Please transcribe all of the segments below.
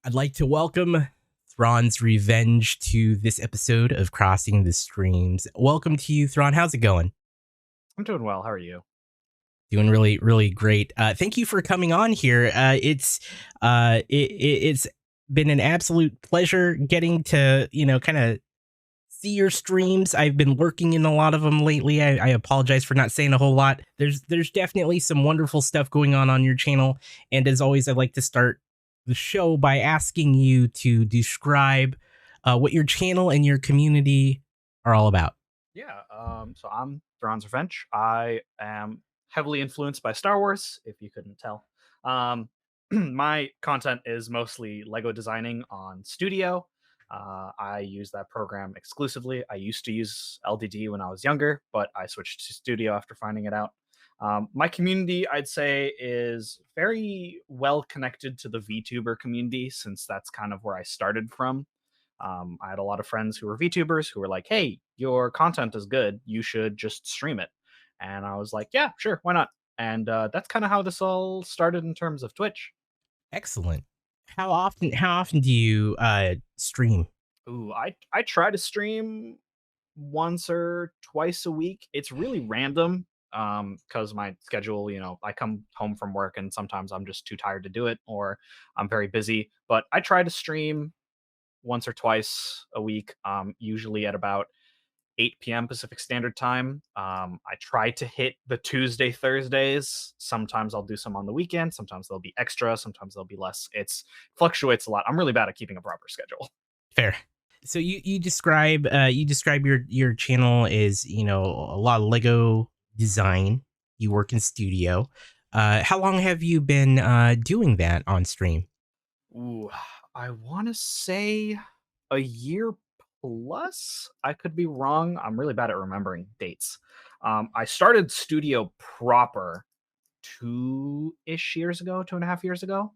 I'd like to welcome ThrawnsRevenge to this episode of Crossing the Streams. Welcome to you, Thrawn. How's it going? I'm doing well. How are you? Doing really, really great. Thank you for coming on here. It's been an absolute pleasure getting to kind of see your streams. I've been lurking in a lot of them lately. I apologize for not saying a whole lot. There's definitely some wonderful stuff going on your channel, and as always, I'd like to start the show by asking you to describe what your channel and your community are all about. Yeah. So I'm ThrawnsRevenge. I am heavily influenced by Star Wars, if you couldn't tell. My content is mostly Lego designing on Studio. I use that program exclusively. I used to use LDD when I was younger, but I switched to Studio after finding it out. My community, I'd say, is very well connected to the VTuber community since that's kind of where I started from. I had a lot of friends who were VTubers who were like, "Hey, your content is good. You should just stream it." And I was like, "Yeah, sure, why not?" And that's kind of how this all started in terms of Twitch. Excellent. How often do you stream? Ooh, I try to stream once or twice a week. It's really random because my schedule, I come home from work and sometimes I'm just too tired to do it or I'm very busy. But I try to stream once or twice a week, usually at about 8 p.m. Pacific Standard Time. I try to hit the Tuesday, Thursdays. Sometimes I'll do some on the weekend. Sometimes they'll be extra. Sometimes they'll be less. It's fluctuates a lot. I'm really bad at keeping a proper schedule. Fair. So you describe your channel as a lot of Lego design. You work in studio. How long have you been doing that on stream? Ooh, I want to say a year plus. I could be wrong. I'm really bad at remembering dates. I started Studio proper 2-ish years ago, 2.5 years ago,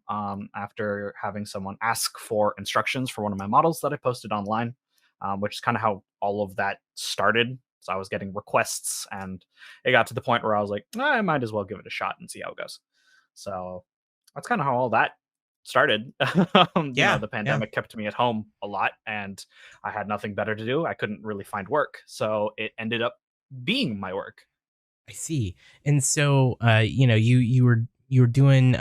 after having someone ask for instructions for one of my models that I posted online, which is kind of how all of that started. So I was getting requests, and it got to the point where I was like, I might as well give it a shot and see how it goes. So that's kind of how all that started. Yeah, The yeah, pandemic kept me at home a lot, and I had nothing better to do. I couldn't really find work, so it ended up being my work. I see. And so, you were doing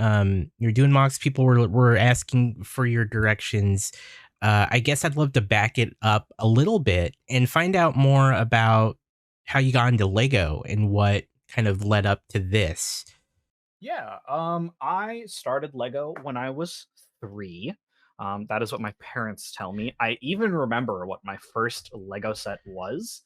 mocks. People were asking for your directions. I guess I'd love to back it up a little bit and find out more about how you got into Lego and what kind of led up to this. Yeah, I started Lego when I was 3. That is what my parents tell me. I even remember what my first Lego set was.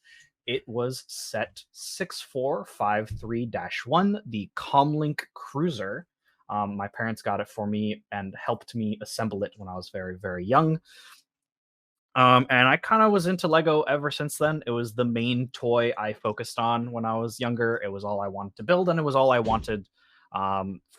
It was set 6453-1, the Comlink Cruiser. My parents got it for me and helped me assemble it when I was very, very young. And I kind of was into Lego ever since then. It was the main toy I focused on when I was younger. It was all I wanted to build, and it was all I wanted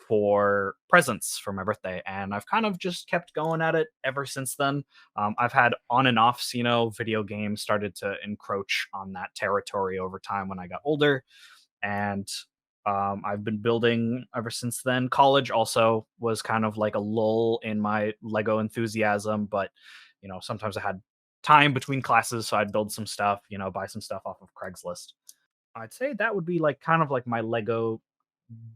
for presents for my birthday. And I've kind of just kept going at it ever since then. I've had on and offs, video games started to encroach on that territory over time when I got older. And I've been building ever since then. College also was kind of like a lull in my Lego enthusiasm, but sometimes I had time between classes, so I'd build some stuff, buy some stuff off of Craigslist. I'd say that would be like kind of like my Lego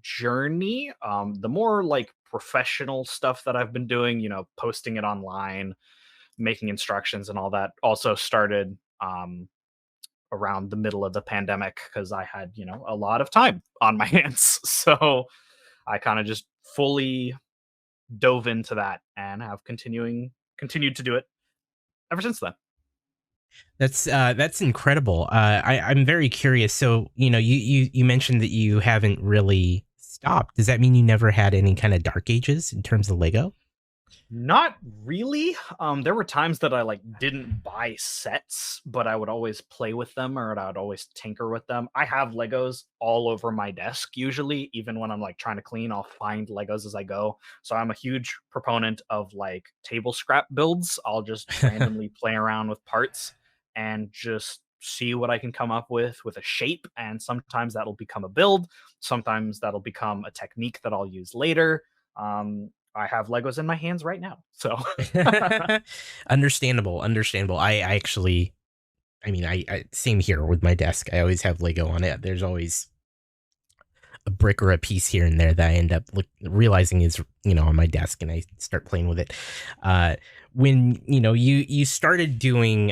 journey. The more like professional stuff that I've been doing, posting it online, making instructions and all that also started around the middle of the pandemic because I had, a lot of time on my hands. So I kind of just fully dove into that and have continued to do it ever since then. That's incredible. I'm very curious. So, you mentioned that you haven't really stopped. Does that mean you never had any kind of dark ages in terms of Lego? Not really. There were times that I like didn't buy sets, but I would always play with them or I would always tinker with them. I have Legos all over my desk usually, even when I'm like trying to clean, I'll find Legos as I go. So I'm a huge proponent of like table scrap builds. I'll just randomly play around with parts and just see what I can come up with a shape, and sometimes that'll become a build, sometimes that'll become a technique that I'll use later. I have Legos in my hands right now. So Understandable, understandable. I actually, I mean, I same here with my desk. I always have Lego on it. There's always a brick or a piece here and there that I end up realizing is, on my desk, and I start playing with it. Uh, when you started doing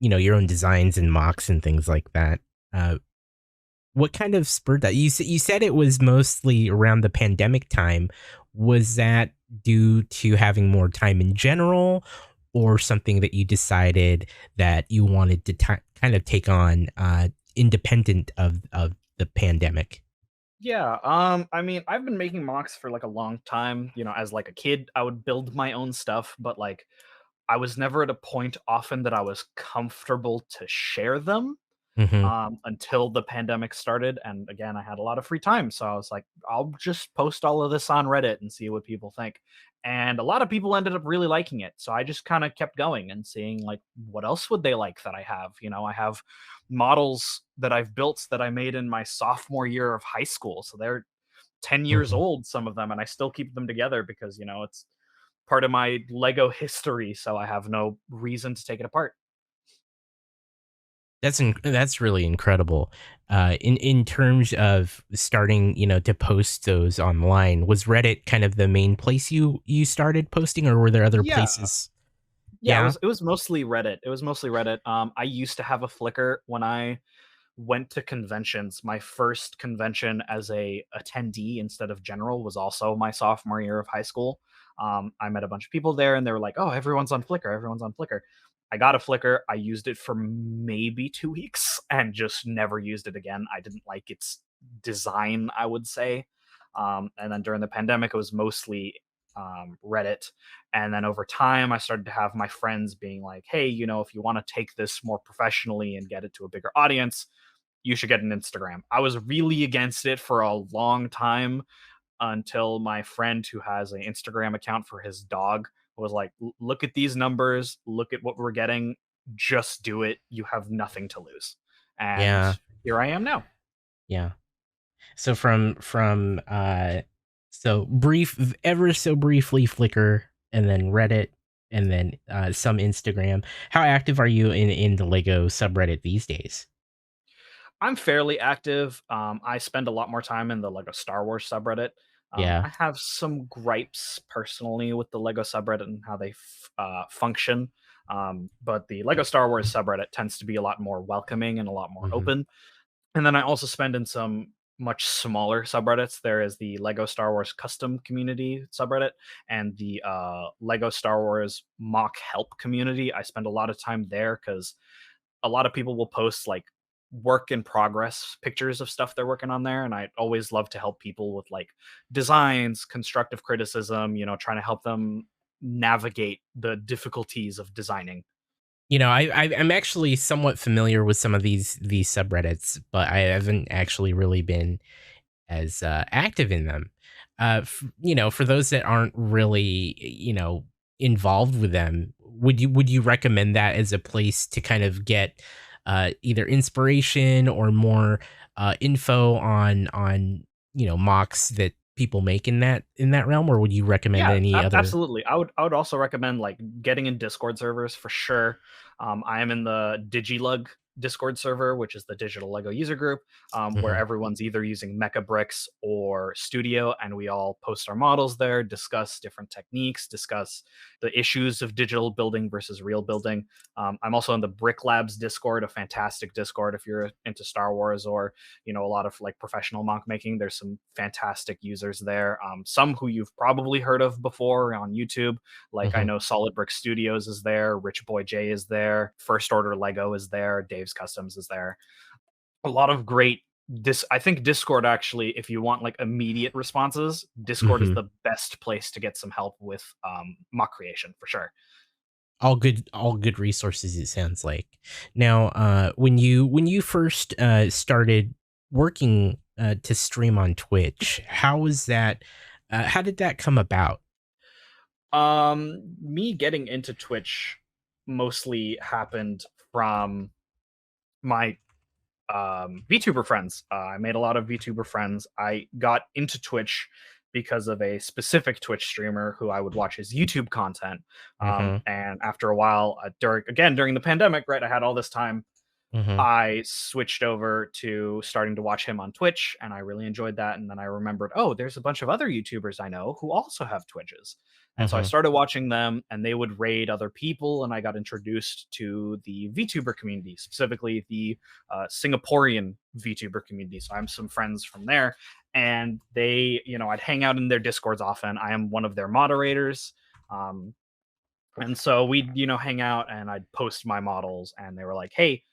your own designs and mocks and things like that. Uh, what kind of spurred that? You said it was mostly around the pandemic time. Was that due to having more time in general, or something that you decided that you wanted to kind of take on independent of the pandemic? yeah, I mean, I've been making mocks for like a long time. As like a kid, I would build my own stuff, but like I was never at a point often that I was comfortable to share them. Hmm. Until the pandemic started. And again, I had a lot of free time. So I was like, I'll just post all of this on Reddit and see what people think. And a lot of people ended up really liking it. So I just kind of kept going and seeing like what else would they like that I have. I have models that I've built that I made in my sophomore year of high school. So they're 10 years Hmm. old, some of them, and I still keep them together because, it's part of my Lego history. So I have no reason to take it apart. That's really incredible. In terms of starting, to post those online, was Reddit kind of the main place you started posting, or were there other Yeah. places? Yeah, it Yeah. was it was mostly Reddit. It was mostly Reddit. I used to have a Flickr when I went to conventions. My first convention as a attendee instead of general was also my sophomore year of high school. I met a bunch of people there, and they were like, "Oh, everyone's on Flickr. Everyone's on Flickr." I got a Flickr. I used it for maybe 2 weeks and just never used it again. I didn't like its design, I would say. And then during the pandemic, it was mostly Reddit. And then over time, I started to have my friends being like, "Hey, if you want to take this more professionally and get it to a bigger audience, you should get an Instagram." I was really against it for a long time until my friend who has an Instagram account for his dog was like, Look at these numbers, look at what we're getting, just do it. You have nothing to lose." And Yeah. here I am now. Yeah. So so brief, ever so briefly Flickr, and then Reddit, and then some Instagram. How active are you in the Lego subreddit these days? I'm fairly active. I spend a lot more time in the Lego Star Wars subreddit. Yeah. I have some gripes personally with the Lego subreddit and how they function. But the Lego Star Wars subreddit tends to be a lot more welcoming and a lot more Hmm. open. And then I also spend in some much smaller subreddits. There is the Lego Star Wars custom community subreddit and the Lego Star Wars mock help community. I spend a lot of time there because a lot of people will post like work in progress pictures of stuff they're working on there, and I always love to help people with like designs, constructive criticism, trying to help them navigate the difficulties of designing. I'm actually somewhat familiar with some of these subreddits, but I haven't actually really been as active in them. For those that aren't really, involved with them, would you recommend that as a place to kind of get either inspiration or more info on mocks that people make in that realm, or would you recommend Yeah, any other? absolutely. I would also recommend like getting in Discord servers for sure. I am in the Digilug Discord server, which is the digital Lego user group, where Mhm. everyone's either using Mecha Bricks or Studio, and we all post our models there, discuss different techniques, discuss the issues of digital building versus real building. I'm also in the Brick Labs Discord, a fantastic Discord if you're into Star Wars or a lot of like professional mock making. There's some fantastic users there, some who you've probably heard of before on YouTube. Like I Mhm. know Solid Brick Studios is there, Rich Boy J is there, First Order Lego is there, Dave's Customs is there. A lot of great I think Discord actually, if you want like immediate responses, Discord is Mhm. the best place to get some help with mock creation for sure. All good resources, it sounds like. Now, when you first started working to stream on Twitch, how did that come about? Me getting into Twitch mostly happened from my VTuber friends. I made a lot of VTuber friends. I got into Twitch because of a specific Twitch streamer who I would watch his YouTube content. Mhm. And after a while, during the pandemic, right, I had all this time. Mhm. I switched over to starting to watch him on Twitch, and I really enjoyed that. And then I remembered, oh, there's a bunch of other YouTubers I know who also have Twitches. And so I Mhm. started watching them, and they would raid other people, and I got introduced to the VTuber community, specifically the Singaporean VTuber community. So I'm some friends from there, and I'd hang out in their Discords often. I am one of their moderators. Um, and so we'd, hang out, and I'd post my models, and they were like, hey,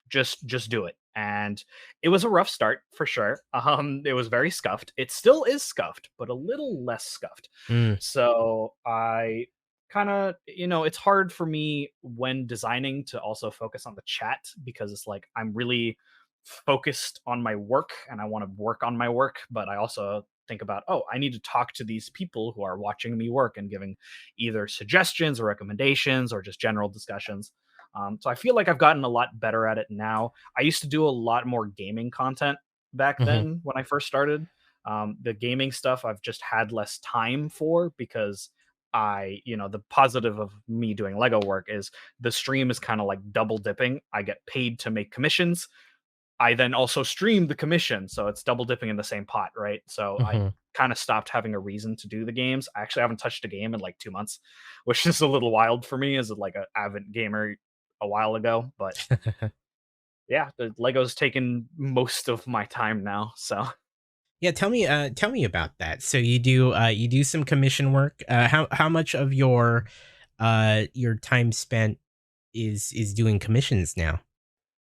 just do it. And it was a rough start for sure. It was very scuffed. It still is scuffed, but a little less scuffed. Mm. So I kind of, it's hard for me when designing to also focus on the chat, because it's like I'm really focused on my work and I want to work on my work, but I also think about, oh, I need to talk to these people who are watching me work and giving either suggestions or recommendations or just general discussions. So I feel like I've gotten a lot better at it now. I used to do a lot more gaming content back Mhm. then when I first started. The gaming stuff I've just had less time for, because the positive of me doing Lego work is the stream is kind of like double dipping. I get paid to make commissions. I then also stream the commission, so it's double dipping in the same pot, right? So I Mhm. kind of stopped having a reason to do the games. I actually haven't touched a game in like 2 months, which is a little wild for me as like an avid gamer a while ago. But yeah, the Lego's taken most of my time now. So Yeah, tell me about that. So you do some commission work. How much of your time spent is doing commissions now?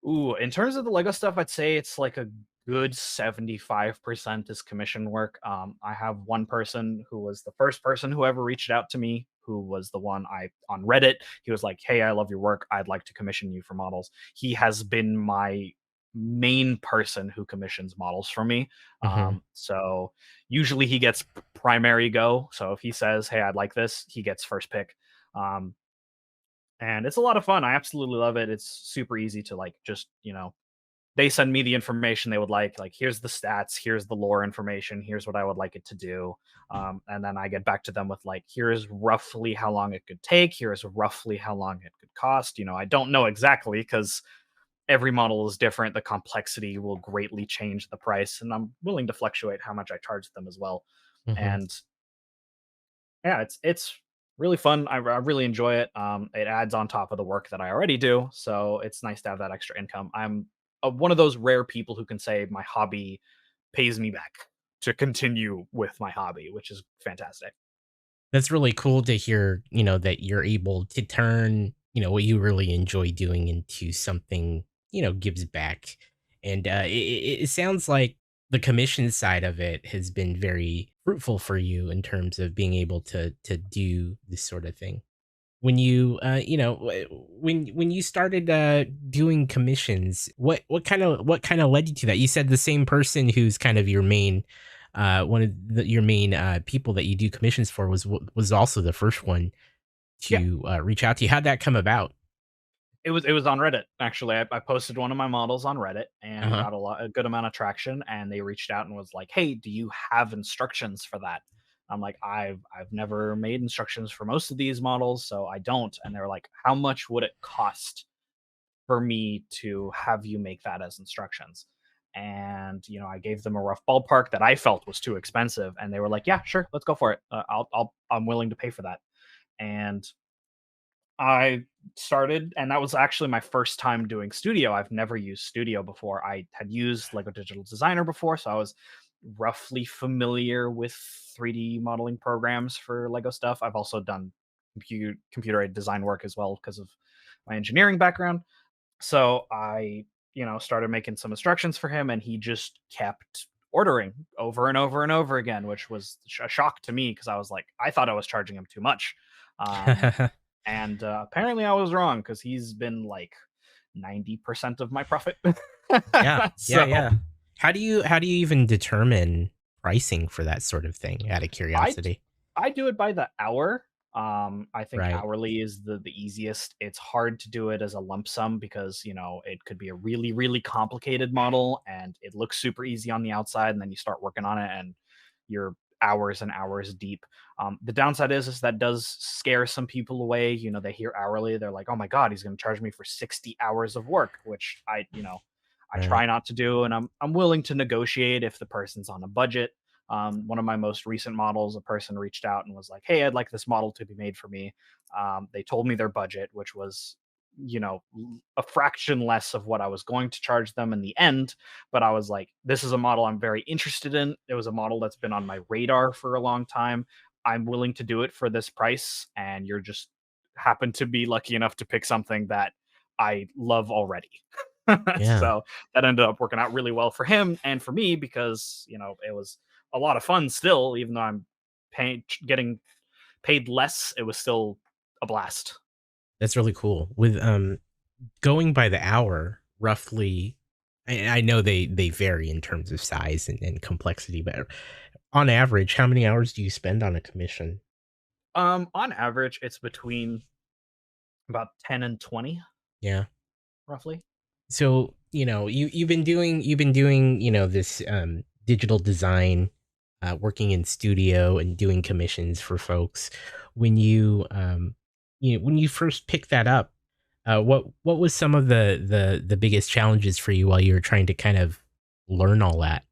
ooh, in terms of the Lego stuff, I'd say it's like a good 75% is commission work. I have one person who was the first person who ever reached out to me, who was the one I on Reddit. He was like, "Hey, I love your work. I'd like to commission you for models." He has been my main person who commissions models for me. Mhm. So usually he gets primary go. So if he says, "Hey, I'd like this," he gets first pick. Um, and it's a lot of fun. I absolutely love it. It's super easy to like just, they send me the information they would like here's the stats, here's the lore information, here's what I would like it to do. And then I get back to them with like, here's roughly how long it could take, here's roughly how long it could cost. I don't know exactly, because every model is different. The complexity will greatly change the price, and I'm willing to fluctuate how much I charge them as well. Mhm. And yeah, it's really fun. I really enjoy it. It adds on top of the work that I already do, so it's nice to have that extra income. I'm one of those rare people who can say my hobby pays me back to continue with my hobby, which is fantastic. That's really cool to hear, that you're able to turn, what you really enjoy doing into something, gives back. And it sounds like the commission side of it has been very fruitful for you in terms of being able to do this sort of thing. When when you started doing commissions, what kind of led you to that? You said the same person who's kind of your main one of your main people that you do commissions for was also the first one Yeah, to reach out to you. How'd that come about? it was on Reddit actually. I posted one of my models on Reddit and Uh-huh. got a good amount of traction. And they reached out and was like, "Hey, do you have instructions for that?" I'm like, "I've never made instructions for most of these models, so I don't." And they were like, "How much would it cost for me to have you make that as instructions?" And I gave them a rough ballpark that I felt was too expensive, and they were like, "Yeah, sure, let's go for it. I'm willing to pay for that." And I started, and that was actually my first time doing Studio. I've never used Studio before. I had used Lego Digital Designer before, so I was roughly familiar with 3D modeling programs for Lego stuff. I've also done computer aided design work as well because of my engineering background. So I, started making some instructions for him, and he just kept ordering over and over and over again, which was a shock to me, because I was like, I thought I was charging him too much. Um, and apparently I was wrong, because he's been like 90% of my profit. Yeah, yeah, So yeah. How do you even determine pricing for that sort of thing? Out of I curiosity, I do it by the hour. I think right? hourly is the easiest. It's hard to do it as a lump sum, because it could be a really really complicated model and it looks super easy on the outside, and then you start working on it and you're hours and hours deep. The downside is that does scare some people away. You know, they hear hourly, they're like, "Oh my god, he's going to charge me for 60 hours of work," which I Right. try not to do, and I'm willing to negotiate if the person's on a budget. One of my most recent models, a person reached out and was like, "Hey, I'd like this model to be made for me." They told me their budget, which was, a fraction less of what I was going to charge them in the end. But I was like, "This is a model I'm very interested in. It was a model that's been on my radar for a long time. I'm willing to do it for this price, and you're just happen to be lucky enough to pick something that I love already." Yeah. So that ended up working out really well for him and for me because, it was a lot of fun still, even though I'm getting paid less, it was still a blast. That's really cool. With going by the hour, roughly, I know they vary in terms of size and complexity, but on average, how many hours do you spend on a commission? On average, it's between about 10 and 20, Yeah. roughly. So, you've been doing, this digital design, working in studio and doing commissions for folks. When when you first picked that up, what was some of the biggest challenges for you while you were trying to kind of learn all that?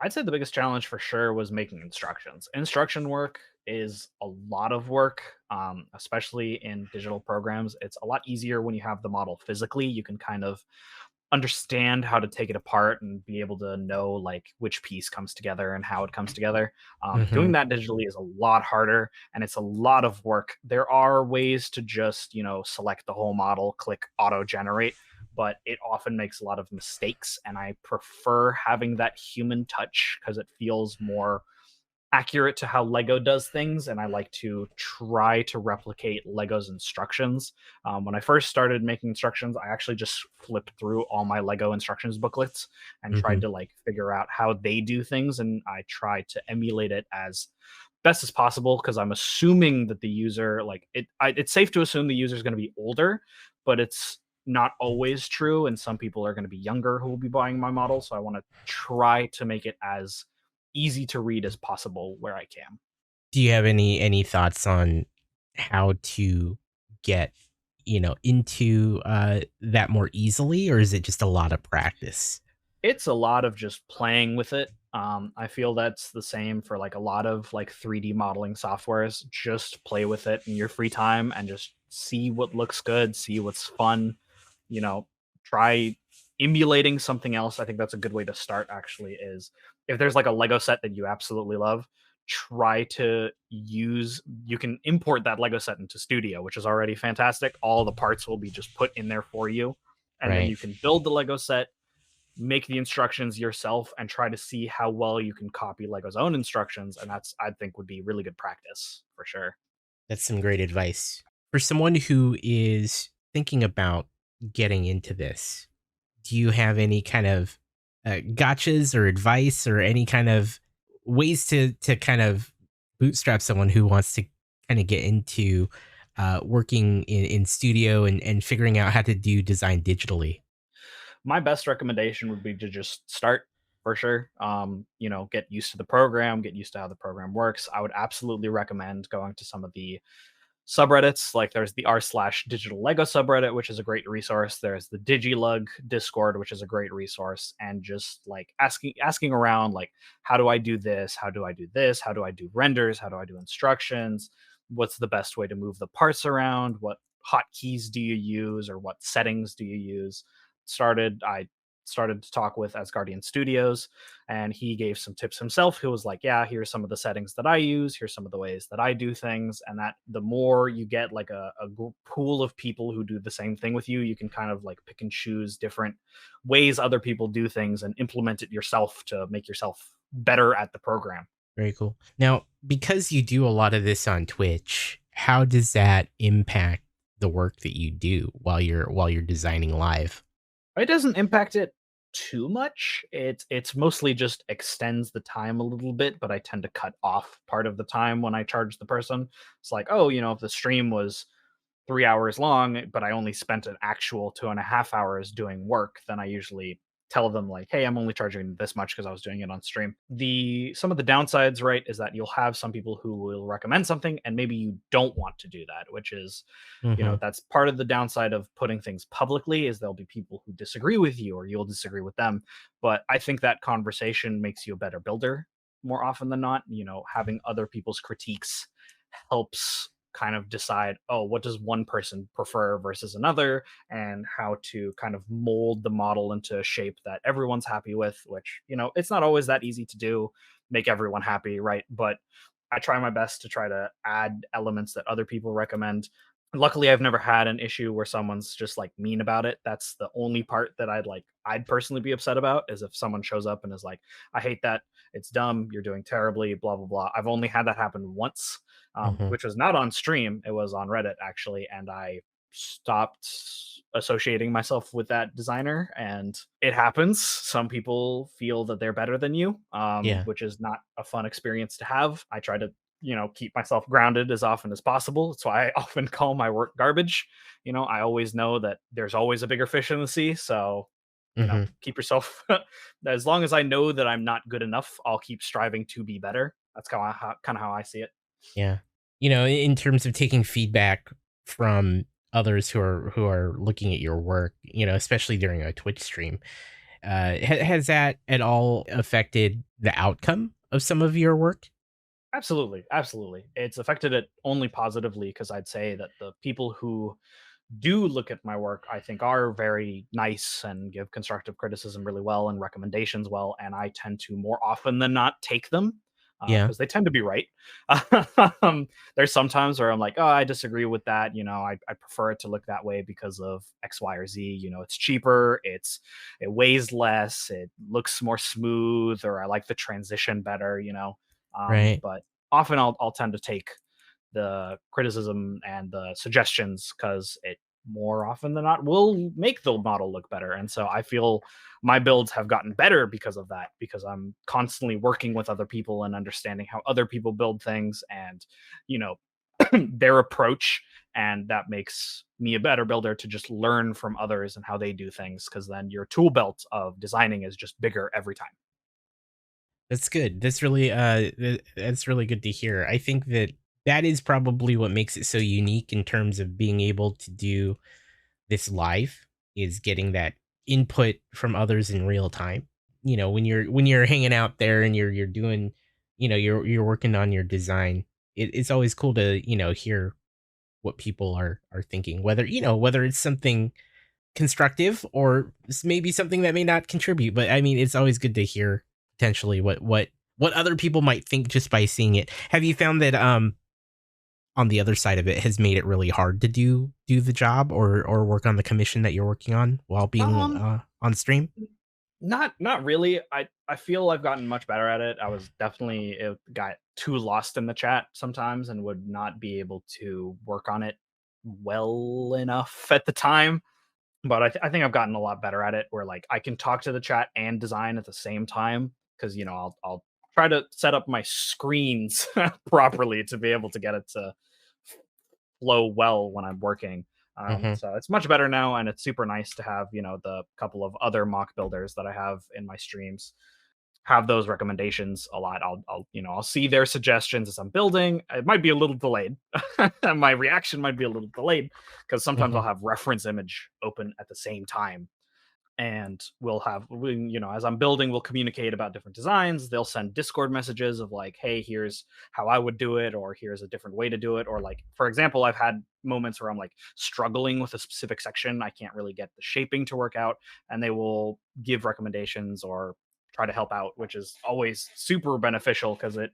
I'd say the biggest challenge for sure was making instructions. Instruction work is a lot of work, especially in digital programs. It's a lot easier when you have the model physically. You can kind of understand how to take it apart and be able to know like which piece comes together and how it comes together. Doing Mhm. that digitally is a lot harder and it's a lot of work. There are ways to just, select the whole model, click auto generate, but it often makes a lot of mistakes. And I prefer having that human touch because it feels more accurate to how Lego does things, and I like to try to replicate Lego's instructions. When I first started making instructions, I actually just flipped through all my Lego instructions booklets and tried Mhm. to like figure out how they do things, and I tried to emulate it as best as possible because I'm assuming that the user like it's safe to assume the user is going to be older, but it's not always true, and some people are going to be younger who will be buying my model. So I want to try to make it as easy to read as possible where I can. Do you have any thoughts on how to get, into, that more easily, or is it just a lot of practice? It's a lot of just playing with it. I feel that's the same for like a lot of like 3D modeling softwares. Just play with it in your free time and just see what looks good, see what's fun. You know, try emulating something else. I think that's a good way to start actually is if there's like a Lego set that you absolutely love, try to you can import that Lego set into Studio, which is already fantastic. All the parts will be just put in there for you. And then Right. you can build the Lego set, make the instructions yourself and try to see how well you can copy Lego's own instructions. And that's, I think, would be really good practice for sure. That's some great advice. For someone who is thinking about getting into this, do you have any kind of gotchas or advice or any kind of ways to kind of bootstrap someone who wants to kind of get into working in studio and figuring out how to do design digitally? My best recommendation would be to just start for sure. Get used to the program, get used to how the program works. I would absolutely recommend going to some of the subreddits. Like there's the r/digital Lego subreddit, which is a great resource. There's the Digilug Discord, which is a great resource, and just like asking around, like how do I do this? How do I do this? How do I do renders? How do I do instructions? What's the best way to move the parts around? What hotkeys do you use, or what settings do you use? I started to talk with Asgardian Studios, and he gave some tips himself. Who was like, "Yeah, here's some of the settings that I use. Here's some of the ways that I do things." And that the more you get like a pool of people who do the same thing with you, you can kind of like pick and choose different ways other people do things and implement it yourself to make yourself better at the program. Very cool. Now, because you do a lot of this on Twitch, how does that impact the work that you do while you're designing live? It doesn't impact it too much. It's mostly just extends the time a little bit, but I tend to cut off part of the time when I charge the person. It's like, oh, if the stream was 3 hours long, but I only spent an actual 2.5 hours doing work, then I usually tell them like, hey, I'm only charging this much because I was doing it on stream. Some of the downsides, right, is that you'll have some people who will recommend something and maybe you don't want to do that, which is, Hmm. that's part of the downside of putting things publicly, is there'll be people who disagree with you or you'll disagree with them. But I think that conversation makes you a better builder more often than not. Having other people's critiques helps kind of decide, oh, what does one person prefer versus another, and how to kind of mold the model into a shape that everyone's happy with, which, it's not always that easy to do, make everyone happy, right? But I try my best to try to add elements that other people recommend. Luckily, I've never had an issue where someone's just like mean about it. That's the only part that I'd personally be upset about, is if someone shows up and is like, I hate that, it's dumb, you're doing terribly, blah blah blah. I've only had that happen once, Hmm. which was not on stream. It was on Reddit actually, and I stopped associating myself with that designer. And it happens. Some people feel that they're better than you, Yeah. which is not a fun experience to have. I try to keep myself grounded as often as possible. That's why I often call my work garbage. I always know that there's always a bigger fish in the sea. So, Hmm. keep yourself, as long as I know that I'm not good enough, I'll keep striving to be better. That's kind of how I see it. Yeah. In terms of taking feedback from others who are looking at your work, especially during a Twitch stream, has that at all affected the outcome of some of your work? Absolutely, absolutely. It's affected it only positively, because I'd say that the people who do look at my work, I think, are very nice and give constructive criticism really well and recommendations well. And I tend to more often than not take them, Yeah. because they tend to be right. There's sometimes where I'm like, oh, I disagree with that. I prefer it to look that way because of X, Y, or Z. It's cheaper, it weighs less, it looks more smooth, or I like the transition better. Right. But often I'll tend to take the criticism and the suggestions, because it more often than not will make the model look better. And so I feel my builds have gotten better because of that, because I'm constantly working with other people and understanding how other people build things, and you know their approach. And that makes me a better builder, to just learn from others and how they do things, because then your tool belt of designing is just bigger every time. That's good. That's really good to hear. I think that is probably what makes it so unique in terms of being able to do this live, is getting that input from others in real time. When you're hanging out there and you're doing, you're working on your design. It's always cool to, hear what people are thinking, whether it's something constructive or maybe something that may not contribute. But I mean, it's always good to hear potentially what other people might think just by seeing it. Have you found that on the other side of it has made it really hard to do the job or work on the commission that you're working on while being Um, on stream? not really. I feel I've gotten much better at it. I was definitely got too lost in the chat sometimes and would not be able to work on it well enough at the time. But I think I've gotten a lot better at it, where like I can talk to the chat and design at the same time, because I'll try to set up my screens properly to be able to get it to flow well when I'm working. Hmm. So it's much better now, and it's super nice to have the couple of other mock builders that I have in my streams have those recommendations a lot. I'll see their suggestions as I'm building. It might be a little delayed. My reaction might be a little delayed, because sometimes I'll Hmm. have reference image open at the same time, and as I'm building, we'll communicate about different designs. They'll send Discord messages of like, hey, here's how I would do it, or here's a different way to do it. Or like, for example, I've had moments where I'm like struggling with a specific section, I can't really get the shaping to work out, and they will give recommendations or try to help out, which is always super beneficial, because it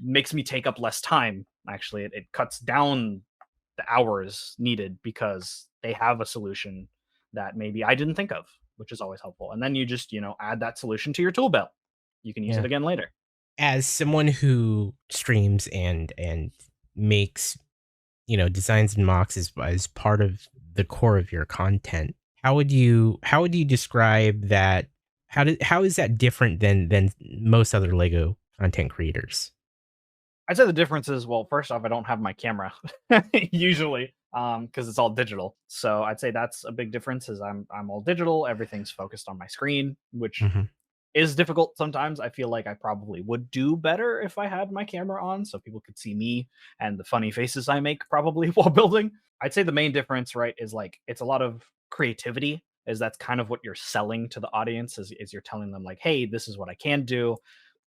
makes me take up less time. Actually, it cuts down the hours needed, because they have a solution that maybe I didn't think of, which is always helpful. And then you just, add that solution to your tool belt. You can use it Yeah. again later. As someone who streams and makes, designs and mocks as part of the core of your content, how would you describe that? How is that different than most other Lego content creators? I'd say the difference is, well, first off, I don't have my camera usually. because it's all digital. So I'd say that's a big difference. Is I'm all digital. Everything's focused on my screen, which Hmm. is difficult sometimes. I feel like I probably would do better if I had my camera on so people could see me and the funny faces I make probably while building. I'd say the main difference, right, is like it's a lot of creativity. Is that's kind of what you're selling to the audience is you're telling them like, hey, this is what I can do.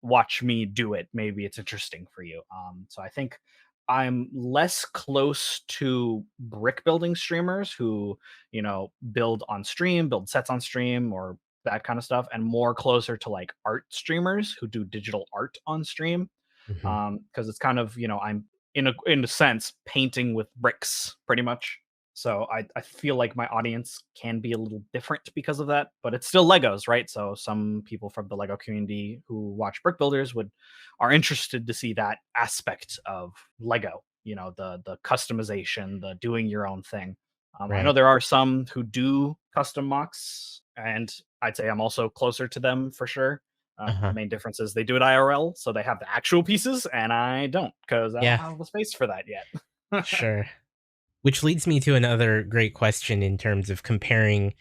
Watch me do it. Maybe it's interesting for you. So I think I'm less close to brick building streamers who, build on stream, build sets on stream, or that kind of stuff, and more closer to like art streamers who do digital art on stream. Hmm. Because it's kind of, I'm in a sense painting with bricks pretty much. So I feel like my audience can be a little different because of that, but it's still Legos, right? So some people from the Lego community who watch brick builders would are interested to see that aspect of Lego, the customization, the doing your own thing. I know Right. there are some who do custom mocks, and I'd say I'm also closer to them for sure. The Uh-huh. main difference is they do it IRL, so they have the actual pieces, and I don't because I don't Yeah, have the space for that yet. sure. Which leads me to another great question in terms of comparing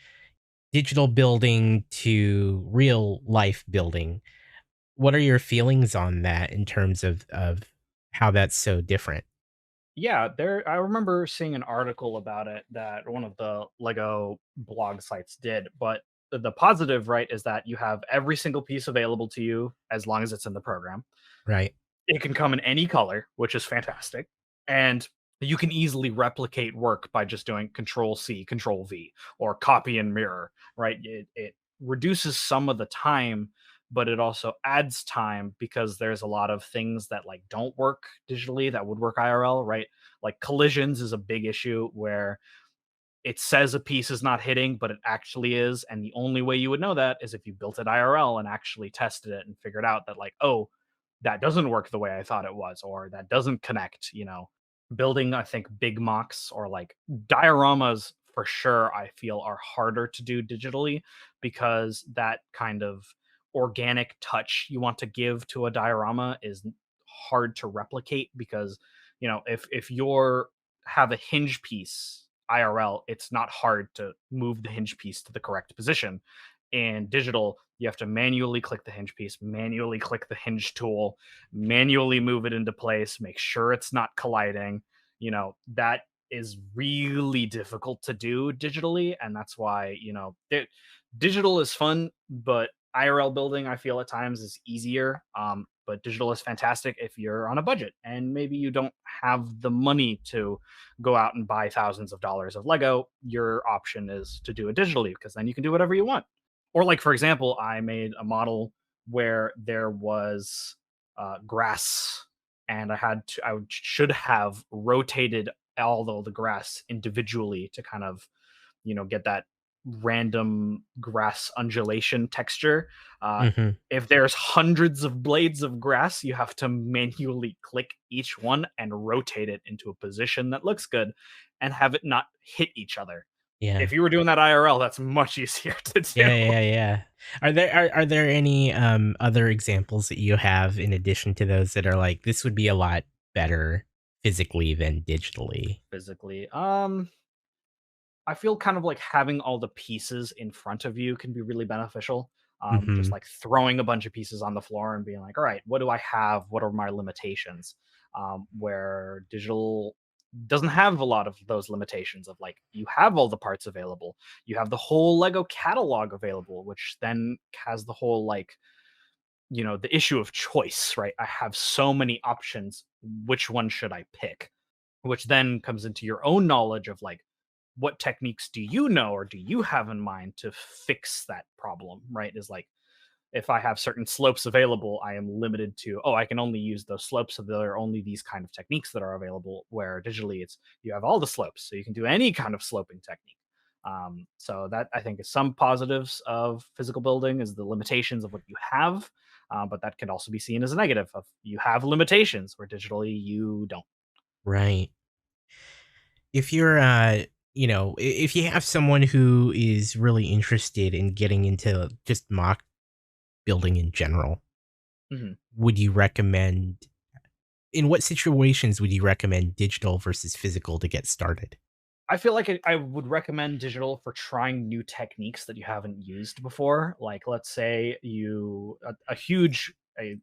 digital building to real life building. What are your feelings on that in terms of how that's so different? Yeah, there. I remember seeing an article about it that one of the Lego blog sites did, but the positive, right, is that you have every single piece available to you as long as it's in the program. Right. It can come in any color, which is fantastic. And you can easily replicate work by just doing control C, control V, or copy and mirror, right? It reduces some of the time, but it also adds time because there's a lot of things that like don't work digitally that would work IRL, right? Like collisions is a big issue where it says a piece is not hitting, but it actually is. And the only way you would know that is if you built it IRL and actually tested it and figured out that, like, oh, that doesn't work the way I thought it was, or that doesn't connect. Building, I think, big mocks or like dioramas for sure, I feel are harder to do digitally because that kind of organic touch you want to give to a diorama is hard to replicate because, if you're have a hinge piece IRL, it's not hard to move the hinge piece to the correct position. In digital, you have to manually click the hinge piece, manually click the hinge tool, manually move it into place, make sure it's not colliding. That is really difficult to do digitally. And that's why, digital is fun, but IRL building, I feel at times is easier. But digital is fantastic if you're on a budget and maybe you don't have the money to go out and buy thousands of dollars of Lego. Your option is to do it digitally because then you can do whatever you want. Or, like, for example, I made a model where there was grass, and I should have rotated all the grass individually to kind of get that random grass undulation texture. Uh, Mhm. if there's hundreds of blades of grass, you have to manually click each one and rotate it into a position that looks good and have it not hit each other. Yeah. If you were doing that IRL, that's much easier to do. Yeah. Are there any, other examples that you have in addition to those that are like, "This would be a lot better physically than digitally?" Physically. I feel kind of like having all the pieces in front of you can be really beneficial. Just Mhm. like throwing a bunch of pieces on the floor and being like, all right, what do I have? What are my limitations? Where digital doesn't have a lot of those limitations of like, you have all the parts available. You have the whole Lego catalog available, which then has the whole like, the issue of choice, right? I have so many options. Which one should I pick? Which then comes into your own knowledge of like, what techniques do you know or do you have in mind to fix that problem, right? Is like, if I have certain slopes available, I am limited to, oh, I can only use those slopes, so there are only these kind of techniques that are available. Where digitally, it's you have all the slopes, so you can do any kind of sloping technique. So that I think is some positives of physical building is the limitations of what you have, but that can also be seen as a negative of you have limitations where digitally you don't. Right. If you're, if you have someone who is really interested in getting into just mock building in general, Mhm. would you recommend in what situations would you recommend digital versus physical to get started? I feel like I would recommend digital for trying new techniques that you haven't used before. Like, let's say a huge a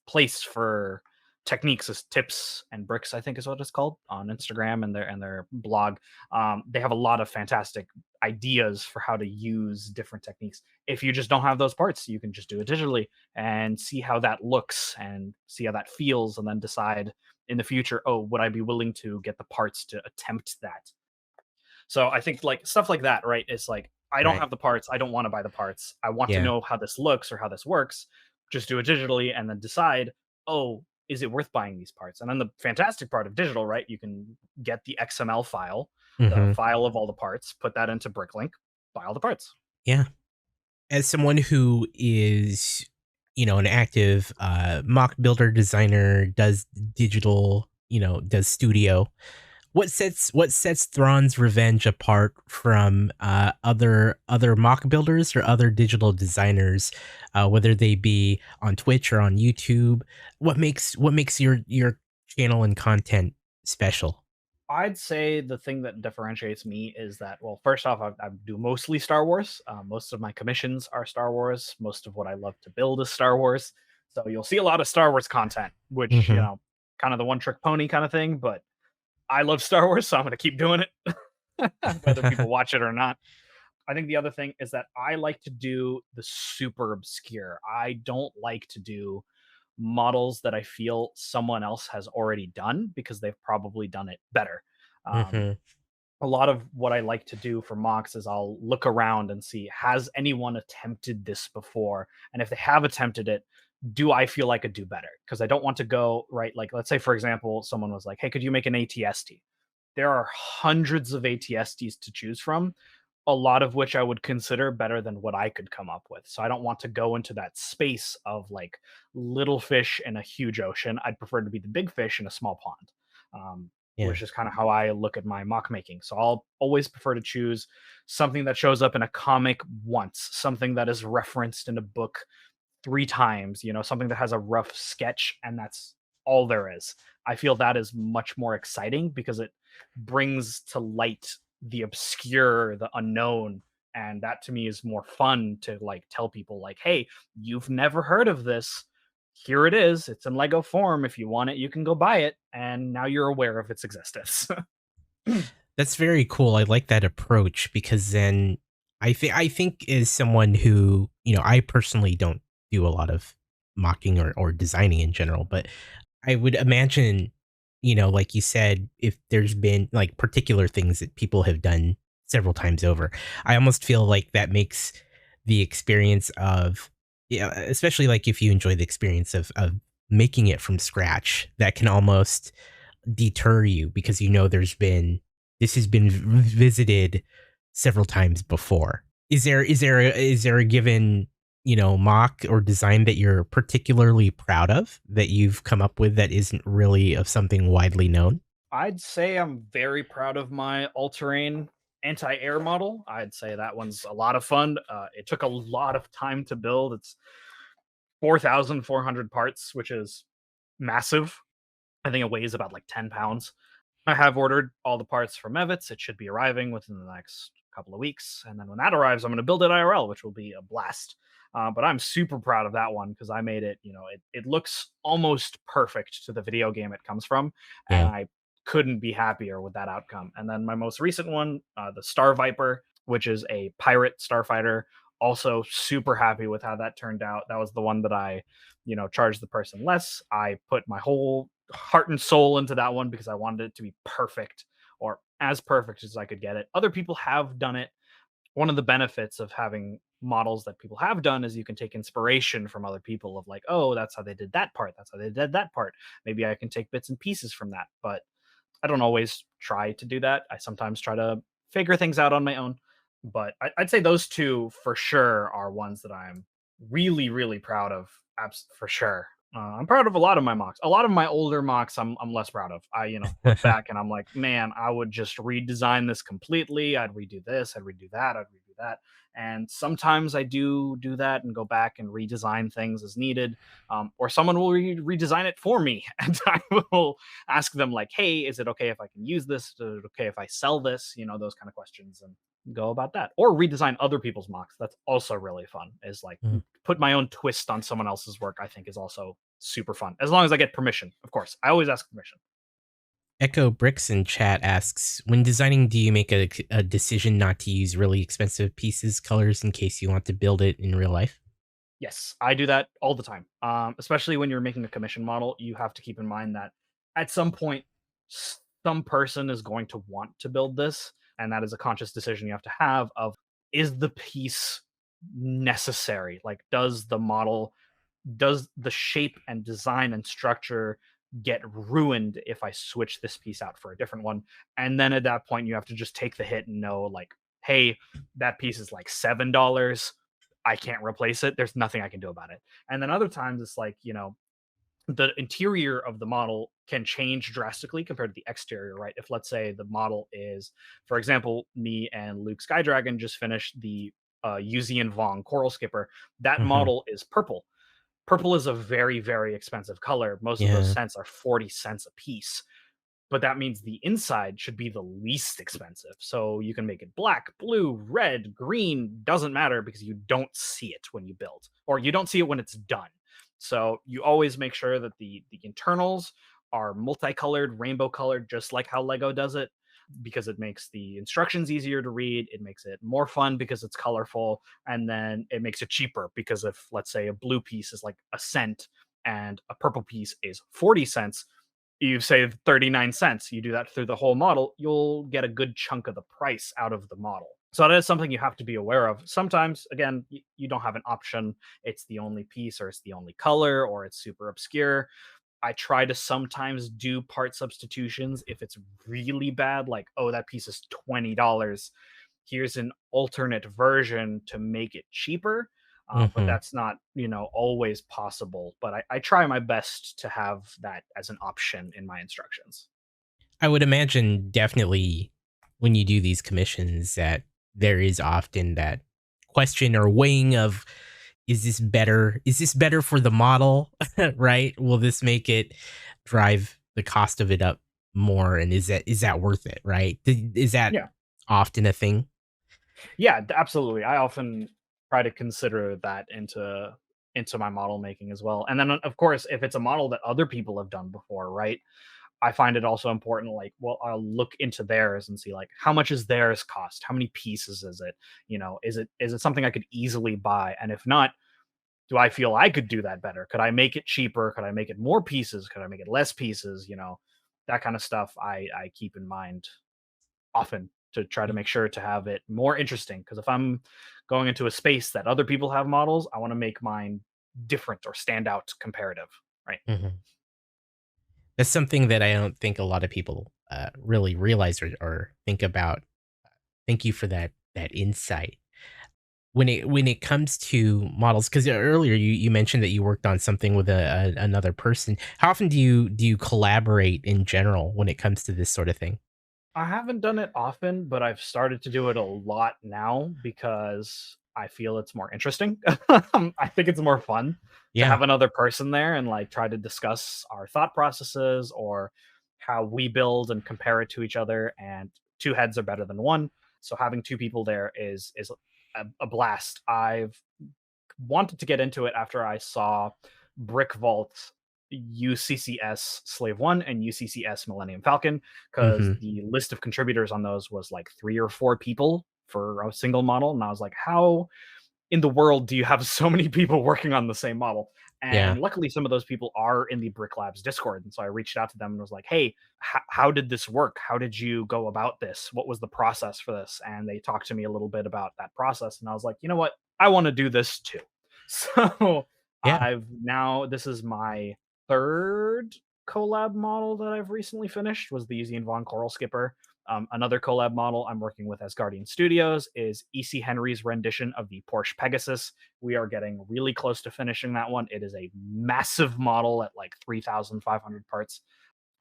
place for techniques is tips and bricks, I think is what it's called on Instagram and their blog. They have a lot of fantastic ideas for how to use different techniques. If you just don't have those parts, you can just do it digitally and see how that looks and see how that feels, and then decide in the future, oh, would I be willing to get the parts to attempt that? So I think like stuff like that, right? It's like I don't Right. have the parts. I don't want to buy the parts. I want to Yeah. know how this looks or how this works. Just do it digitally and then decide, oh, is it worth buying these parts? And then the fantastic part of digital, right? You can get the XML file, the Hmm. file of all the parts, put that into Bricklink, buy all the parts. Yeah. As someone who is, an active mock builder designer, does digital, does studio, what sets Thrawn's Revenge apart from other mock builders or other digital designers, whether they be on Twitch or on YouTube? What makes your channel and content special? I'd say the thing that differentiates me is that, well, first off, I do mostly Star Wars. Most of my commissions are Star Wars. Most of what I love to build is Star Wars. So you'll see a lot of Star Wars content, which, Hmm. kind of the one trick pony kind of thing. But I love Star Wars, so I'm going to keep doing it, whether people watch it or not. I think the other thing is that I like to do the super obscure. I don't like to do models that I feel someone else has already done because they've probably done it better. Um, Hmm. a lot of what I like to do for mocks is I'll look around and see, has anyone attempted this before? And if they have attempted it, do I feel I could do better? Because I don't want to go right. Like, let's say, for example, someone was like, hey, could you make an ATST? There are hundreds of ATSTs to choose from, a lot of which I would consider better than what I could come up with. So I don't want to go into that space of like little fish in a huge ocean. I'd prefer to be the big fish in a small pond, Yeah. which is kind of how I look at my mock making. So I'll always prefer to choose something that shows up in a comic once, something that is referenced in a book three times, something that has a rough sketch and that's all there is. I feel that is much more exciting because it brings to light the obscure, the unknown, and that to me is more fun to like tell people like, "Hey, you've never heard of this. Here it is. It's in Lego form. If you want it, you can go buy it." And now you're aware of its existence. That's very cool. I like that approach because then I think as someone who, I personally don't do a lot of mocking or designing in general, but I would imagine, like you said, if there's been like particular things that people have done several times over, I almost feel like that makes the experience of, yeah, especially like if you enjoy the experience of making it from scratch, that can almost deter you because this has been visited several times before. Is there a given, mock or design that you're particularly proud of that you've come up with that isn't really of something widely known? I'd say I'm very proud of my all-terrain anti-air model. I'd say that one's a lot of fun. It took a lot of time to build. It's 4,400 parts, which is massive. I think it weighs about like 10 pounds. I have ordered all the parts from Evitz. It should be arriving within the next couple of weeks. And then when that arrives, I'm going to build it IRL, which will be a blast. But I'm super proud of that one because I made it, it looks almost perfect to the video game it comes from. And Yeah. I couldn't be happier with that outcome. And then my most recent one, the Star Viper, which is a pirate starfighter, also super happy with how that turned out. That was the one that I, charged the person less. I put my whole heart and soul into that one because I wanted it to be perfect or as perfect as I could get it. Other people have done it. One of the benefits of having models that people have done is you can take inspiration from other people of like, oh, that's how they did that part. That's how they did that part. Maybe I can take bits and pieces from that. But I don't always try to do that. I sometimes try to figure things out on my own. But I'd say those two for sure are ones that I'm really, really proud of. For sure. I'm proud of a lot of my mocks. A lot of my older mocks, I'm less proud of. I look back and I'm like, man, I would just redesign this completely. I'd redo this. I'd redo that. I'd redo that. And sometimes I do that and go back and redesign things as needed, or someone will redesign it for me, and I will ask them like, "Hey, is it okay if I can use this? Is it okay if I sell this?" Those kind of questions, and go about that. Or redesign other people's mocks. That's also really fun. Is like Mhm. put my own twist on someone else's work. I think is also super fun as long as I get permission. Of course, I always ask permission. Echo Bricks in chat asks, when designing, do you make a decision not to use really expensive pieces, colors in case you want to build it in real life? Yes, I do that all the time. Especially when you're making a commission model, you have to keep in mind that at some point, some person is going to want to build this, and that is a conscious decision you have to have of, is the piece necessary? Like, does the shape and design and structure get ruined if I switch this piece out for a different one? And then at that point, you have to just take the hit and know, like, hey, that piece is like $7. I can't replace it. There's nothing I can do about it. And then other times it's like, the interior of the model can change drastically compared to the exterior, right? If let's say the model is, for example, me and Luke Skydragon just finished the Yuzian Vong Coral Skipper. That Hmm. model is purple. Purple is a very, very expensive color. Most of those Yeah. scents are 40 cents a piece, but that means the inside should be the least expensive. So you can make it black, blue, red, green, doesn't matter because you don't see it when you build, or you don't see it when it's done. So you always make sure that the internals are multicolored, rainbow colored, just like how Lego does it, because it makes the instructions easier to read. It makes it more fun because it's colorful, and then it makes it cheaper because if let's say a blue piece is like a cent and a purple piece is 40 cents, you save 39 cents. You do that through the whole model, you'll get a good chunk of the price out of the model. So that is something you have to be aware of. Sometimes, again, you don't have an option. It's the only piece, or it's the only color, or it's super obscure. I try to sometimes do part substitutions if it's really bad, like, oh, that piece is $20. Here's an alternate version to make it cheaper. But Hmm. that's not, always possible. But I try my best to have that as an option in my instructions. I would imagine definitely when you do these commissions that there is often that question or weighing of, is this better? Is this better for the model? Right? Will this make it drive the cost of it up more? And is that worth it? Right? Is that Yeah. often a thing? Yeah, absolutely. I often try to consider that into my model making as well. And then of course, if it's a model that other people have done before, right? I find it also important, like, well, I'll look into theirs and see like how much is theirs cost? How many pieces is it? Is it something I could easily buy? And if not, do I feel I could do that better? Could I make it cheaper? Could I make it more pieces? Could I make it less pieces? That kind of stuff I keep in mind often to try to make sure to have it more interesting. Because if I'm going into a space that other people have models, I want to make mine different or stand out comparative, right? Mhm. That's something that I don't think a lot of people really realize or think about. Thank you for that insight. When it comes to models, because earlier you mentioned that you worked on something with another person. How often do you collaborate in general when it comes to this sort of thing? I haven't done it often, but I've started to do it a lot now because I feel it's more interesting. I think it's more fun to Yeah. have another person there and like try to discuss our thought processes or how we build and compare it to each other. And two heads are better than one. So having two people there is a blast. I've wanted to get into it after I saw Brick Vault UCCS Slave One and UCCS Millennium Falcon, because Mhm. the list of contributors on those was like three or four people for a single model. And I was like, how in the world do you have so many people working on the same model? Yeah. And luckily, some of those people are in the Brick Labs Discord. And so I reached out to them and was like, hey, how did this work? How did you go about this? What was the process for this? And they talked to me a little bit about that process. And I was like, you know what? I want to do this too. So Yeah. this is my third collab model that I've recently finished was the Easy and Von Coral Skipper. Another collab model I'm working with as Guardian Studios is E.C. Henry's rendition of the Porsche Pegasus. We are getting really close to finishing that one. It is a massive model at like 3,500 parts.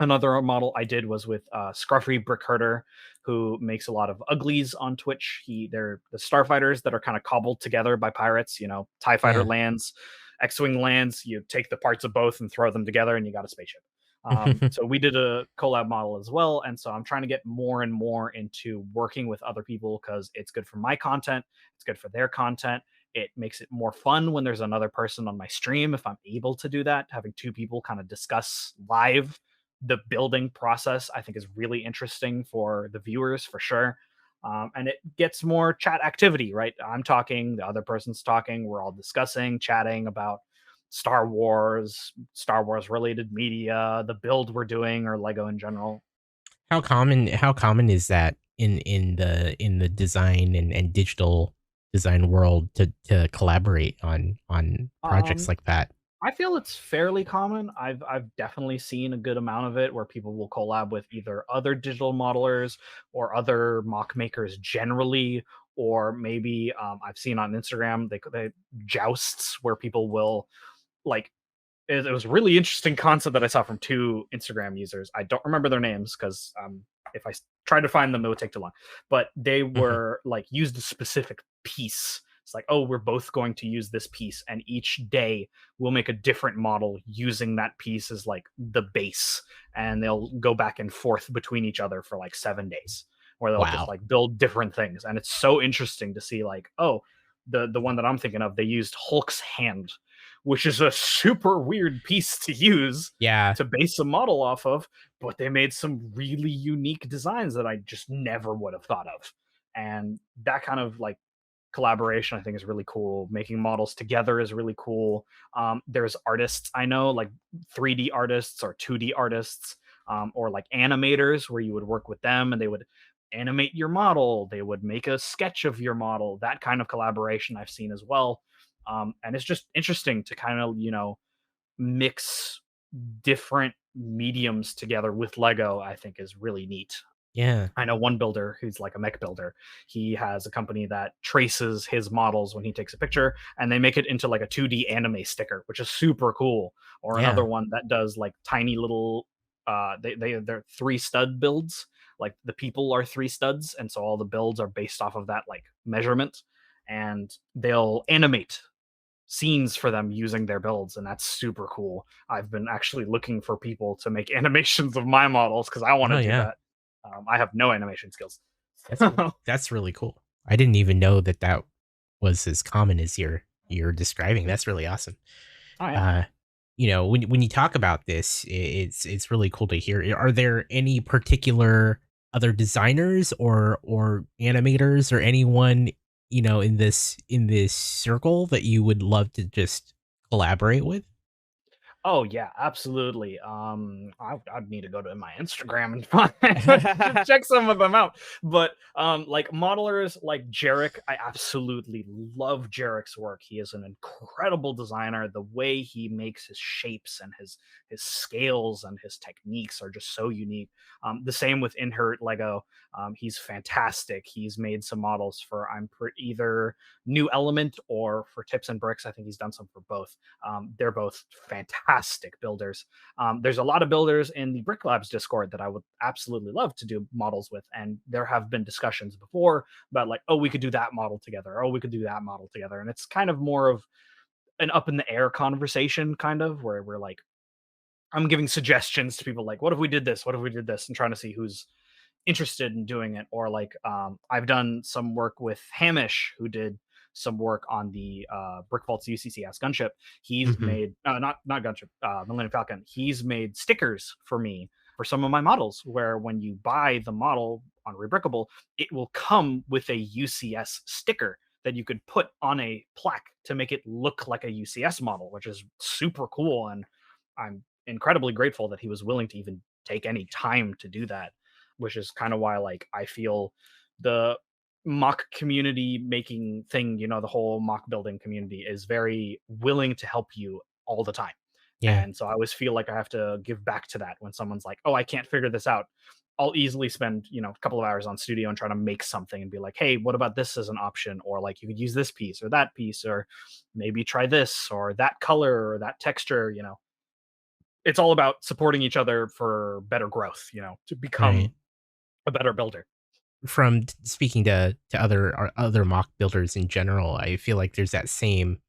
Another model I did was with Scruffy Brick Herder, who makes a lot of uglies on Twitch. They're the starfighters that are kind of cobbled together by pirates. You know, Tie Fighter Yeah. lands, X-wing lands. You take the parts of both and throw them together, and you got a spaceship. So we did a collab model as well, and so I'm trying to get more and more into working with other people because it's good for my content, it's good for their content. It makes it more fun when there's another person on my stream if I'm able to do that. Having two people kind of discuss live the building process, I think, is really interesting for the viewers for sure. And it gets more chat activity, right? I'm talking, the other person's talking, we're all discussing, chatting about Star Wars related media, the build we're doing, or Lego in general. How common is that in the design and digital design world to collaborate on projects Um, like that? I feel it's fairly common. I've definitely seen a good amount of it where people will collab with either other digital modelers or other mock makers generally, or maybe I've seen on Instagram they jousts where people will like it was a really interesting concept that I saw from two Instagram users. I don't remember their names because if tried to find them, it would take too long. But they Mhm. were like used a specific piece. It's like, oh, we're both going to use this piece, and each day we'll make a different model using that piece as like the base, and they'll go back and forth between each other for like 7 days, where they'll just Wow. like build different things, and it's so interesting to see like, oh, the one that I'm thinking of, they used Hulk's hand, which is a super weird piece to use Yeah. to base a model off of, but they made some really unique designs that I just never would have thought of. And that kind of like collaboration I think is really cool. Making models together is really cool. There's artists I know, like 3D artists or 2D artists, or like animators where you would work with them and they would animate your model. They would make a sketch of your model. That kind of collaboration I've seen as well. And it's just interesting to kind of, mix different mediums together with Lego, I think is really neat. Yeah. I know one builder who's like a mech builder. He has a company that traces his models when he takes a picture and they make it into like a 2D anime sticker, which is super cool. Or another Yeah. one that does like tiny little they're three stud builds. Like the people are three studs, and so all the builds are based off of that like measurement. And they'll animate scenes for them using their builds, and that's super cool. I've been actually looking for people to make animations of my models because I want Oh, to do yeah. that. I have no animation skills. That's Oh that's really cool. I didn't even know that that was as common as you're describing. That's really awesome. yeah. Uh, when you talk about this, it's really cool to hear. Are there any particular other designers or animators or anyone, in this circle that you would love to just collaborate with? Oh yeah, absolutely. I'd need to go to my Instagram and find check some of them out. But like modelers like Jarek, I absolutely love Jarek's work. He is an incredible designer. The way he makes his shapes and his scales and his techniques are just so unique. The same with Inherit Lego. He's fantastic. He's made some models for either New Element or for Tips and Bricks. I think he's done some for both. They're both fantastic builders. There's a lot of builders in the Brick Labs Discord that I would absolutely love to do models with, and there have been discussions before about like, oh, we could do that model together, oh, we could do that model together, and it's kind of more of an up in the air conversation, kind of where we're like, I'm giving suggestions to people like, what if we did this? What if we did this? And trying to see who's interested in doing it. Or like I've done some work with Hamish, who did some work on the Brick Vault's UCCS gunship. He's Mhm. made not gunship, Millennium Falcon. He's made stickers for me for some of my models, where when you buy the model on Rebrickable, it will come with a UCS sticker that you could put on a plaque to make it look like a UCS model, which is super cool. And I'm incredibly grateful that he was willing to even take any time to do that, which is kind of why like I feel the mock community making thing, the whole mock building community is very willing to help you all the time. Yeah. And so I always feel like I have to give back to that when someone's like, "Oh, I can't figure this out." I'll easily spend, a couple of hours on studio and try to make something and be like, "Hey, what about this as an option?" Or like, you could use this piece or that piece, or maybe try this or that color or that texture. it's all about supporting each other for better growth, to Right. become a better builder. From speaking to other mock builders in general, I feel like there's that same,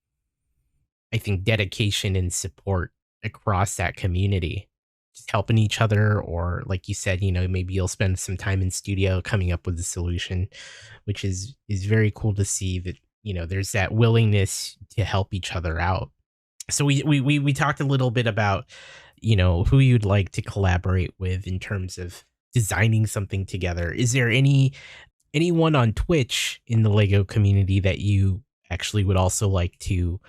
I think, dedication and support across that community, just helping each other, or like you said, maybe you'll spend some time in studio coming up with a solution, which is very cool to see that, there's that willingness to help each other out. So we talked a little bit about, who you'd like to collaborate with in terms of designing something together. Is there anyone on Twitch in the Lego community that you actually would also like to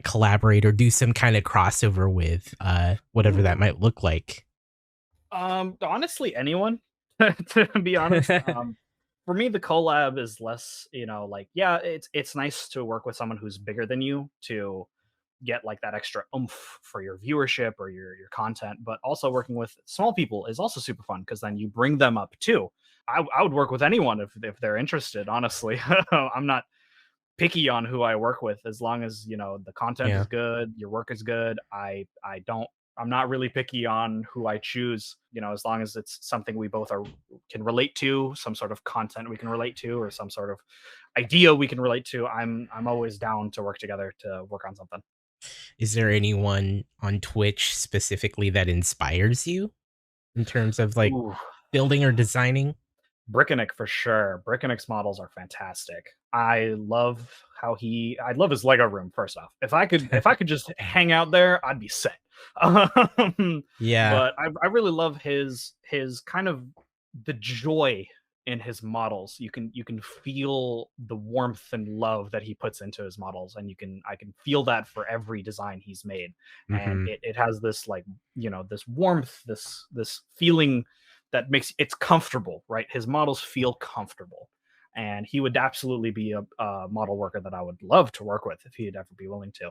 collaborate or do some kind of crossover with, whatever that Ooh. might look like? Honestly, anyone, to be honest. For me, the collab is less, like, yeah, it's nice to work with someone who's bigger than you to get like that extra oomph for your viewership or your content, but also working with small people is also super fun because then you bring them up too. I would work with anyone if they're interested, honestly. I'm not picky on who I work with as long as, the content Yeah. is good, your work is good. I'm not really picky on who I choose, as long as it's something we both are can relate to, some sort of content we can relate to, or some sort of idea we can relate to. I'm always down to work together to work on something. Is there anyone on Twitch specifically that inspires you in terms of like Ooh, building or designing? Brickenick for sure. Brickenick's models are fantastic. I love his Lego room, first off. If I could just hang out there, I'd be set. Yeah. But I really love his kind of the joy in his models. You can feel the warmth and love that he puts into his models, and I can feel that for every design he's made. And Mhm. it has this, like, this warmth, this feeling that makes it's comfortable, right? His models feel comfortable. And he would absolutely be a model worker that I would love to work with if he'd ever be willing to.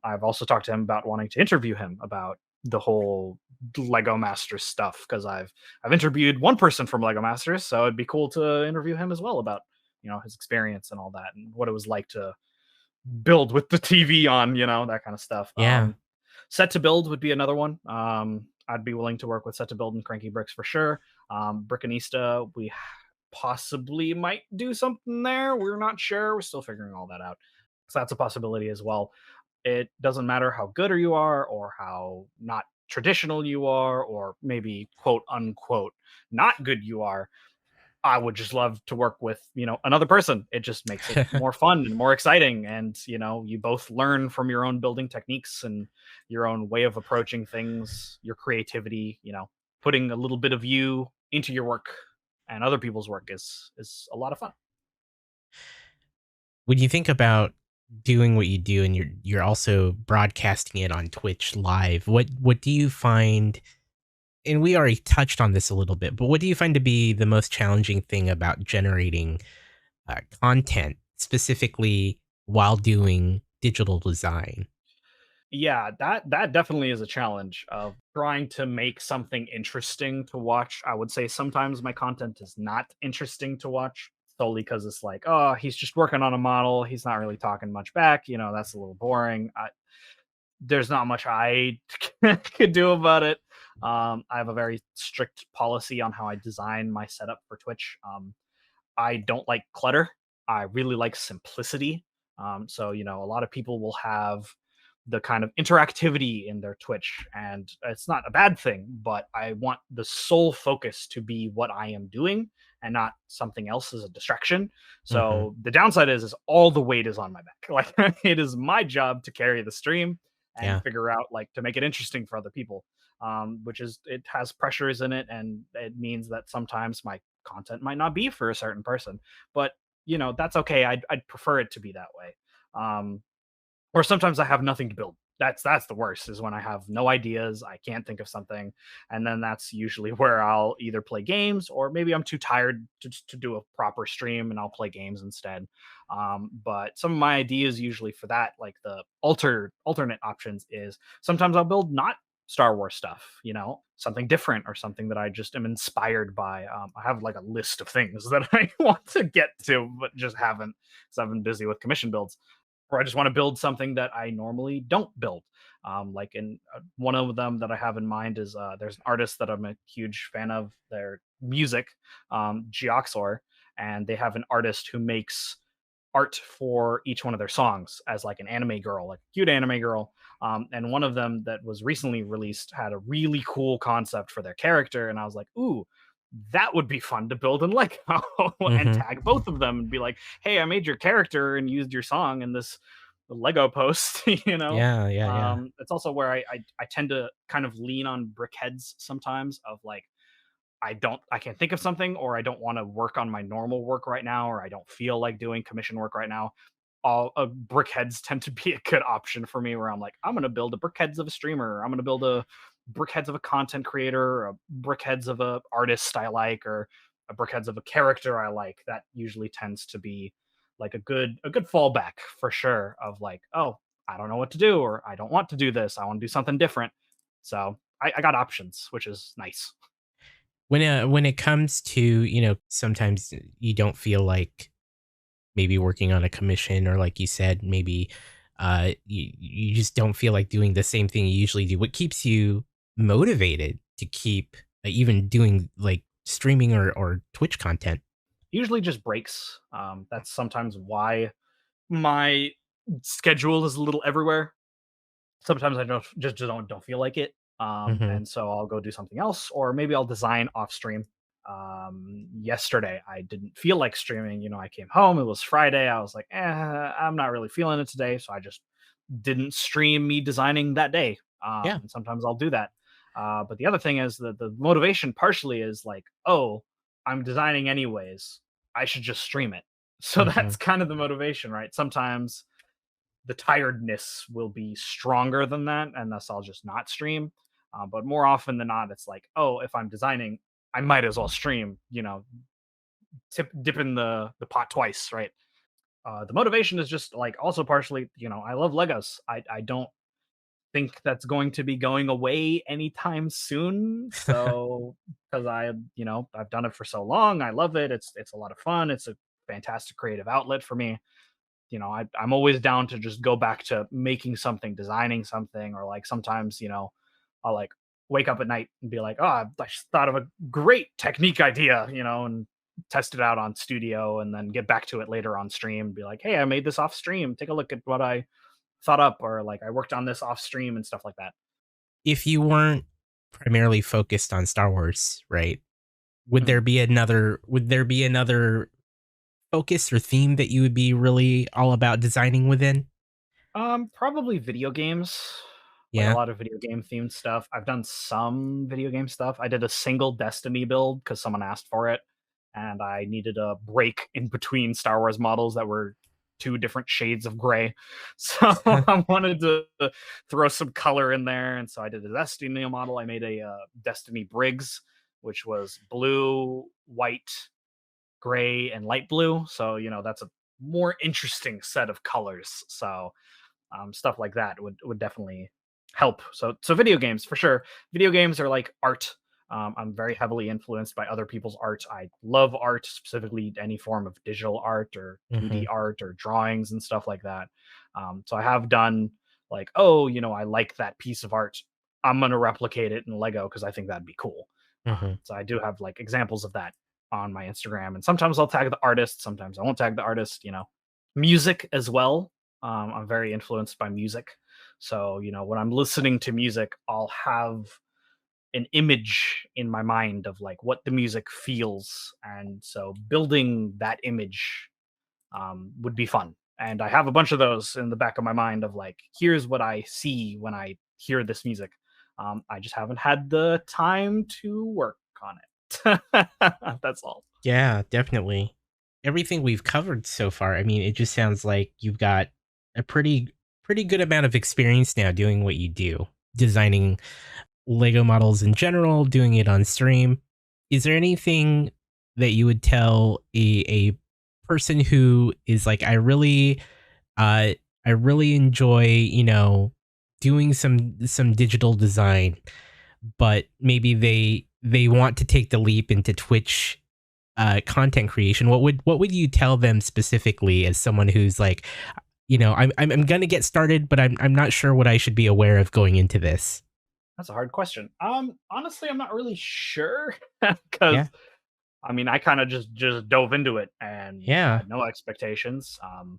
I've also talked to him about wanting to interview him about the whole Lego Masters stuff, because I've interviewed one person from Lego Masters, so it'd be cool to interview him as well about, his experience and all that, and what it was like to build with the TV on, that kind of stuff. Yeah. Set to build would be another one. I'd be willing to work with Set to Build and Cranky Bricks for sure. Brickanista, we possibly might do something there. We're not sure. We're still figuring all that out. So that's a possibility as well. It doesn't matter how good you are or how not traditional you are, or maybe quote unquote not good you are. I would just love to work with, another person. It just makes it more fun and more exciting. And, you both learn from your own building techniques and your own way of approaching things, your creativity, putting a little bit of you into your work and other people's work is a lot of fun. When you think about doing what you do and you're also broadcasting it on Twitch live, what do you find, and we already touched on this a little bit, but what do you find to be the most challenging thing about generating content, specifically while doing digital design? Yeah, that definitely is a challenge of trying to make something interesting to watch. I would say sometimes my content is not interesting to watch solely because it's like, oh, he's just working on a model. He's not really talking much back. That's a little boring. There's not much I could do about it. I have a very strict policy on how I design my setup for Twitch. I don't like clutter. I really like simplicity. So, a lot of people will have the kind of interactivity in their Twitch, and it's not a bad thing, but I want the sole focus to be what I am doing and not something else as a distraction. Hmm. So the downside is all the weight is on my back. Like, it is my job to carry the stream and Yeah. figure out, like, to make it interesting for other people. Which is, it has pressures in it, and it means that sometimes my content might not be for a certain person, but that's okay. I'd prefer it to be that way. Or sometimes I have nothing to build. That's the worst, is when I have no ideas, I can't think of something, and then that's usually where I'll either play games, or maybe I'm too tired to do a proper stream and I'll play games instead. But some of my ideas usually for that, like the alternate options, is sometimes I'll build not Star Wars stuff, something different or something that I just am inspired by. I have like a list of things that I want to get to, but just haven't, because I've been busy with commission builds, or I just want to build something that I normally don't build. Like in one of them that I have in mind is there's an artist that I'm a huge fan of their music, Geoxor, and they have an artist who makes art for each one of their songs as like an anime girl, like a cute anime girl. And one of them that was recently released had a really cool concept for their character, and I was like, ooh, that would be fun to build in Lego and Hmm. tag both of them and be like, hey, I made your character and used your song in this Lego post, you know. Yeah, yeah, yeah. It's also where I tend to kind of lean on brickheads sometimes of like I can't think of something, or I don't want to work on my normal work right now, or I don't feel like doing commission work right now. All brickheads tend to be a good option for me, where I'm like, I'm gonna build a brickheads of a streamer, I'm gonna build a brickheads of a content creator, a brickheads of a artist I like, or a brickheads of a character I like. That usually tends to be like a good fallback for sure. Of like, oh, I don't know what to do, or I don't want to do this. I want to do something different. So I got options, which is nice. When it comes to, sometimes you don't feel like maybe working on a commission, or like you said, maybe you just don't feel like doing the same thing you usually do. What keeps you motivated to keep even doing like streaming or Twitch content? Usually just breaks. That's sometimes why my schedule is a little everywhere. Sometimes I don't feel like it, Hmm. and so I'll go do something else, or maybe I'll design off stream. Yesterday I didn't feel like streaming. I came home. It was Friday. I was like, I'm not really feeling it today, so I just didn't stream me designing that day. Yeah. And sometimes I'll do that. But the other thing is that the motivation partially is like, oh, I'm designing anyways. I should just stream it. So Hmm. that's kind of the motivation, right? Sometimes the tiredness will be stronger than that, and thus I'll just not stream. But more often than not, it's like, oh, if I'm designing, I might as well stream. Dip in the pot twice, right? The motivation is just like also partially, I love Legos. I don't think that's going to be going away anytime soon. So because I've done it for so long, I love it. It's a lot of fun. It's a fantastic creative outlet for me. I'm always down to just go back to making something, designing something, or like sometimes, I'll like wake up at night and be like, oh, I just thought of a great technique idea, and test it out on studio and then get back to it later on stream and be like, hey, I made this off stream. Take a look at what I thought up, or like I worked on this off stream and stuff like that. If you weren't primarily focused on Star Wars, right? Would Mhm. there be another? Would there be another focus or theme that you would be really all about designing within? Probably video games, like a Yeah. lot of video game themed stuff. I've done some video game stuff. I did a single Destiny build because someone asked for it, and I needed a break in between Star Wars models that were two different shades of gray. So I wanted to throw some color in there, and so I did a Destiny model. I made a Destiny Briggs, which was blue, white, gray, and light blue. So that's a more interesting set of colors. So stuff like that would definitely help. So video games for sure. Video games are like art. I'm very heavily influenced by other people's art. I love art, specifically any form of digital art or Hmm. 2D art or drawings and stuff like that. So I have done like, oh, I like that piece of art. I'm gonna replicate it in Lego because I think that'd be cool. Hmm. So I do have like examples of that on my Instagram, and sometimes I'll tag the artist, sometimes I won't tag the artist. Music as well. I'm very influenced by music. So, when I'm listening to music, I'll have an image in my mind of like what the music feels. And so building that image would be fun. And I have a bunch of those in the back of my mind of like, here's what I see when I hear this music. I just haven't had the time to work on it. That's all. Yeah, definitely. Everything we've covered so far, I mean, it just sounds like you've got a pretty good amount of experience now doing what you do, designing Lego models in general, doing it on stream. Is there anything that you would tell a person who is like, uh I really enjoy, doing some digital design, but maybe they want to take the leap into Twitch content creation? What would you tell them specifically as someone who's like, I'm gonna get started, but I'm not sure what I should be aware of going into this. That's a hard question. Honestly, I'm not really sure because Yeah, I mean, I kind of just dove into it and yeah, had no expectations. And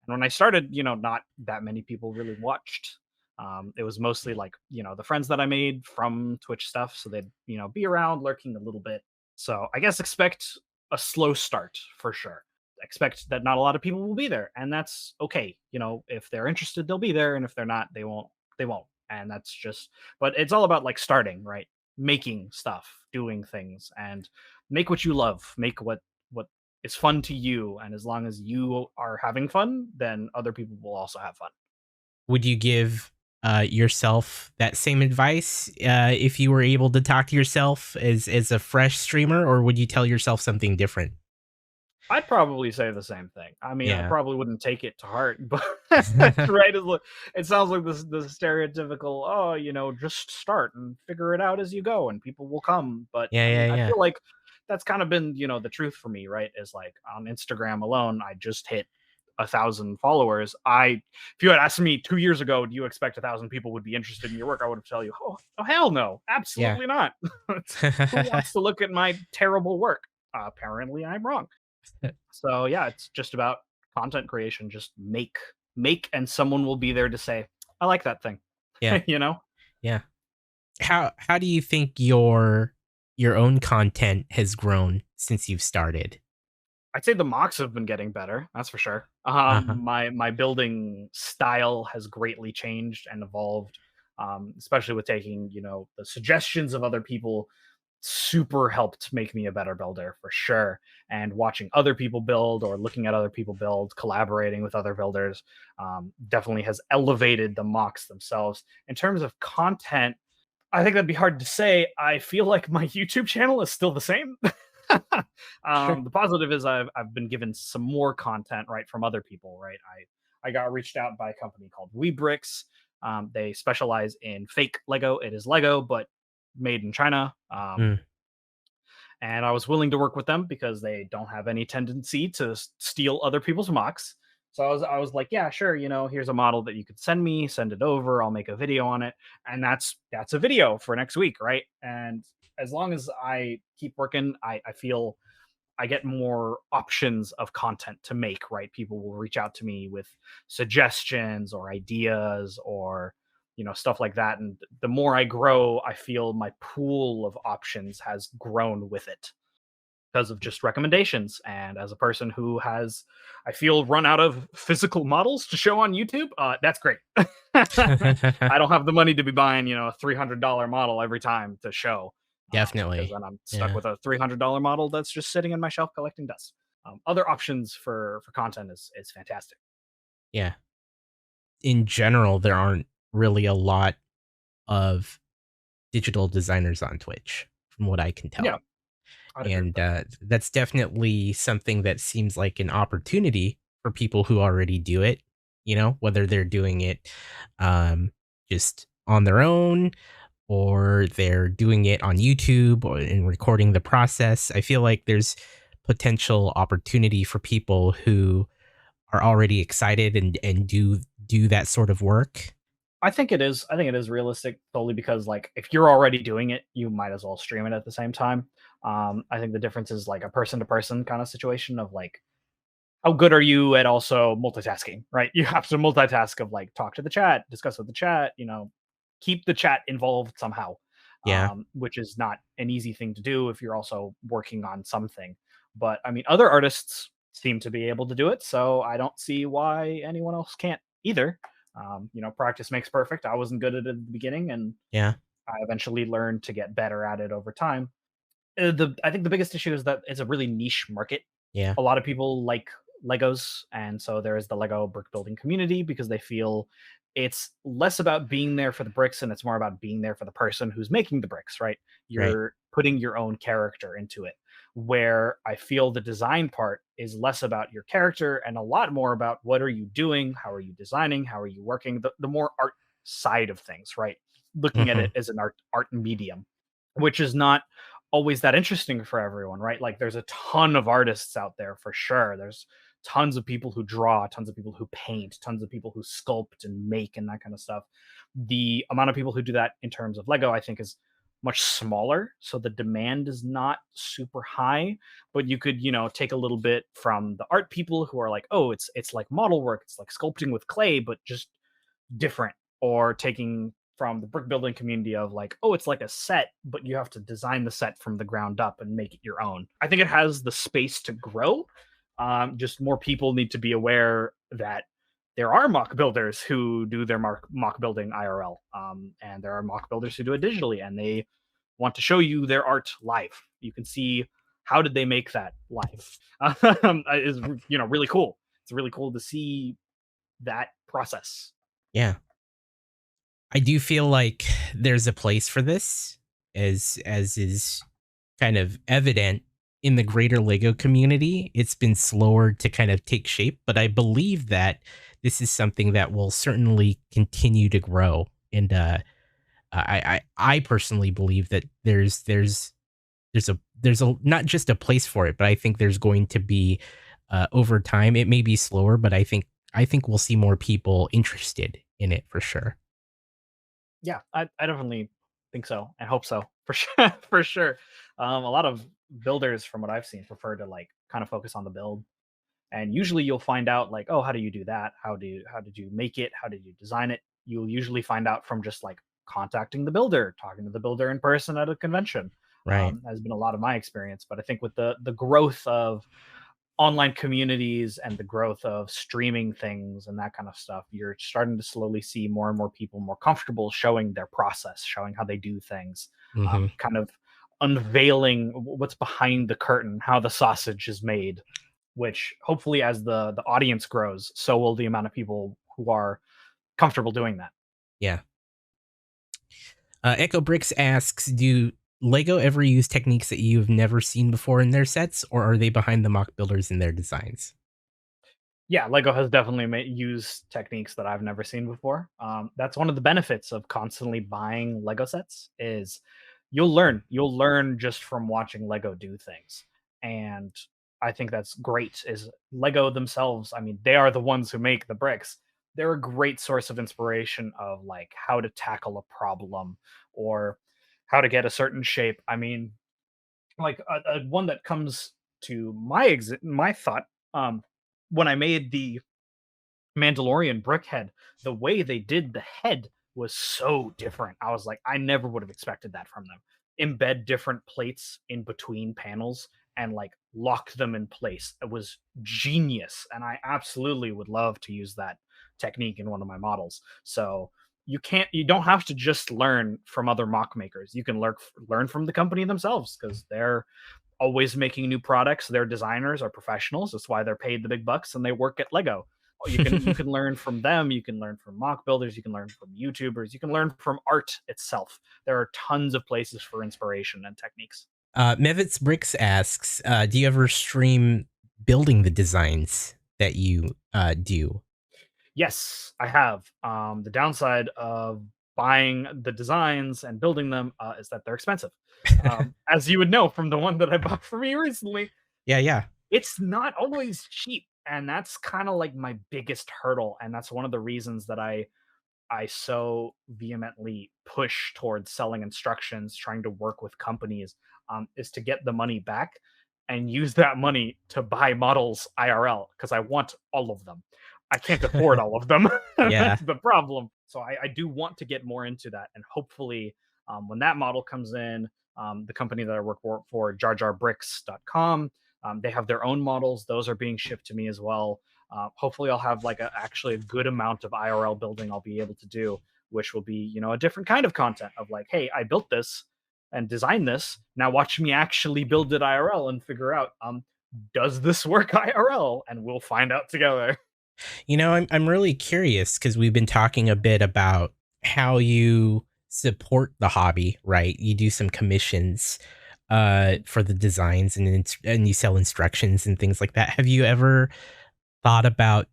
when I started, not that many people really watched. It was mostly like the friends that I made from Twitch stuff, so they'd be around lurking a little bit. So I guess expect a slow start for sure. Expect that not a lot of people will be there, and that's okay. If they're interested, they'll be there, and if they're not, they won't. They won't, and that's just. But it's all about like starting, right? Making stuff, doing things, and make what you love. Make what is fun to you, and as long as you are having fun, then other people will also have fun. would you give yourself that same advice if you were able to talk to yourself as a fresh streamer, or would you tell yourself something different? I'd probably say the same thing. I mean, I Yeah. probably wouldn't take it to heart, but right, it sounds like this the stereotypical, oh, just start and figure it out as you go, and people will come. But Yeah, I mean, yeah, I yeah. feel like that's kind of been the truth for me, right? Is like on Instagram alone, I just hit 1,000 followers. If you had asked me 2 years ago, do you expect 1,000 people would be interested in your work? I would have tell you, oh hell no, Yeah. absolutely not. Who wants to look at my terrible work? Apparently, I'm wrong. So yeah, it's just about content creation. Just make, and someone will be there to say, "I like that thing." Yeah, you know, yeah. How do you think your own content has grown since you've started? I'd say the mocks have been getting better. That's for sure. Uh-huh. My building style has greatly changed and evolved, especially with taking the suggestions of other people. Super helped make me a better builder for sure. And watching other people build or looking at other people build, collaborating with other builders, definitely has elevated the mocks themselves. In terms of content, I think that'd be hard to say. I feel like my YouTube channel is still the same. Sure. The positive is I've been given some more content right from other people. Right, I got reached out by a company called WeBricks. They specialize in fake Lego. It is Lego, but made in China. Mm, And I was willing to work with them because they don't have any tendency to steal other people's mocks. So I was like, yeah, sure, here's a model that you could send me, send it over, I'll make a video on it, and that's a video for next week, right? And as long as I keep working, I feel I get more options of content to make, right? People will reach out to me with suggestions or ideas or stuff like that, and the more I grow, I feel my pool of options has grown with it because of just recommendations. And as a person who has, I feel, run out of physical models to show on YouTube, that's great. I don't have the money to be buying a $300 model every time to show, because definitely. then I'm stuck Yeah. with a $300 model that's just sitting in my shelf collecting dust. Other options for content is fantastic. Yeah. In general, there aren't really a lot of digital designers on Twitch, from what I can Yeah, tell. I'd agree with And that. that's definitely something that seems like an opportunity for people who already do it, whether they're doing it just on their own or they're doing it on YouTube or and recording the process. I feel like there's potential opportunity for people who are already excited and do that sort of work. I think it is. I think it is realistic solely because like if you're already doing it, you might as well stream it at the same time. I think the difference is like a person to person kind of situation of like how good are you at also multitasking, right? You have to multitask of like talk to the chat, discuss with the chat, keep the chat involved somehow, Yeah. which is not an easy thing to do if you're also working on something. But I mean, other artists seem to be able to do it, so I don't see why anyone else can't either. Practice makes perfect. I wasn't good at it at the beginning, and Yeah. I eventually learned to get better at it over time. I think the biggest issue is that it's a really niche market. Yeah. A lot of people like Legos, and so there is the Lego brick building community because they feel it's less about being there for the bricks and it's more about being there for the person who's making the bricks, right? Right. You're putting your own character into it. Where I feel the design part is less about your character and a lot more about what are you doing, how are you designing, how are you working, the more art side of things, right? Looking at Hmm. it as an art medium, which is not always that interesting for everyone, right? Like there's a ton of artists out there for sure. There's tons of people who draw, tons of people who paint, tons of people who sculpt and make and that kind of stuff. The amount of people who do that in terms of Lego, I think, is much smaller, so the demand is not super high. But you could, take a little bit from the art people who are like, oh, it's like model work, it's like sculpting with clay, but just different. Or taking from the brick building community of like, oh, it's like a set, but you have to design the set from the ground up and make it your own. I think it has the space to grow. Just more people need to be aware that there are mock builders who do their mock building IRL, and there are mock builders who do it digitally, and they want to show you their art live. You can see how did they make that live. Is really cool. It's really cool to see that process. Yeah. I do feel like there's a place for this, as is kind of evident in the greater Lego community. It's been slower to kind of take shape, but I believe that this is something that will certainly continue to grow. And I personally believe that there's a not just a place for it, but I think there's going to be over time. It may be slower, but I think we'll see more people interested in it for sure. Yeah, I definitely think so and hope so for sure. For sure. A lot of builders, from what I've seen, prefer to like kind of focus on the build. And usually you'll find out like, oh, how do you do that? How did you make it? How did you design it? You'll usually find out from just like contacting the builder, talking to the builder in person at a convention. Right. Has been a lot of my experience. But I think with the growth of online communities and the growth of streaming things and that kind of stuff, you're starting to slowly see more and more people more comfortable showing their process, showing how they do things, Hmm. kind of unveiling what's behind the curtain, how the sausage is made. Which hopefully, as the audience grows, so will the amount of people who are comfortable doing that. Yeah. Echo Bricks asks, do Lego ever use techniques that you've never seen before in their sets, or are they behind the mock builders in their designs? Yeah, Lego has definitely used techniques that I've never seen before. That's one of the benefits of constantly buying Lego sets is you'll learn just from watching Lego do things. And I think that's great. Is Lego themselves, I mean, they are the ones who make the bricks. They're a great source of inspiration of like how to tackle a problem or how to get a certain shape. I mean, like a one that comes to my thought, um when I made the Mandalorian brick head, the way they did the head was so different. I was like, I never would have expected that from them. Embed different plates in between panels and like lock them in place. It was genius. And I absolutely would love to use that technique in one of my models. So you don't have to just learn from other mock makers. You can learn from the company themselves because they're always making new products. Their designers are professionals. That's why they're paid the big bucks and they work at Lego. You can learn from them. You can learn from mock builders. You can learn from YouTubers. You can learn from art itself. There are tons of places for inspiration and techniques. Mevitz Bricks asks, do you ever stream building the designs that you do? Yes, I have. The downside of buying the designs and building them is that they're expensive. As you would know from the one that I bought for me recently, Yeah, yeah. it's not always cheap, and that's kind of like my biggest hurdle, and that's one of the reasons that I so vehemently push towards selling instructions, trying to work with companies, is to get the money back and use that money to buy models IRL because I want all of them. I can't afford all of them. Yeah. That's the problem. So I do want to get more into that, and hopefully, when that model comes in, the company that I work for jarjarbricks.com, they have their own models. Those are being shipped to me as well. Hopefully, I'll have like actually a good amount of IRL building I'll be able to do, which will be a different kind of content of like, hey, I built this and designed this. Now watch me actually build it IRL and figure out does this work IRL, and we'll find out together. I'm really curious because we've been talking a bit about how you support the hobby, right? You do some commissions for the designs and you sell instructions and things like that. Have you ever thought about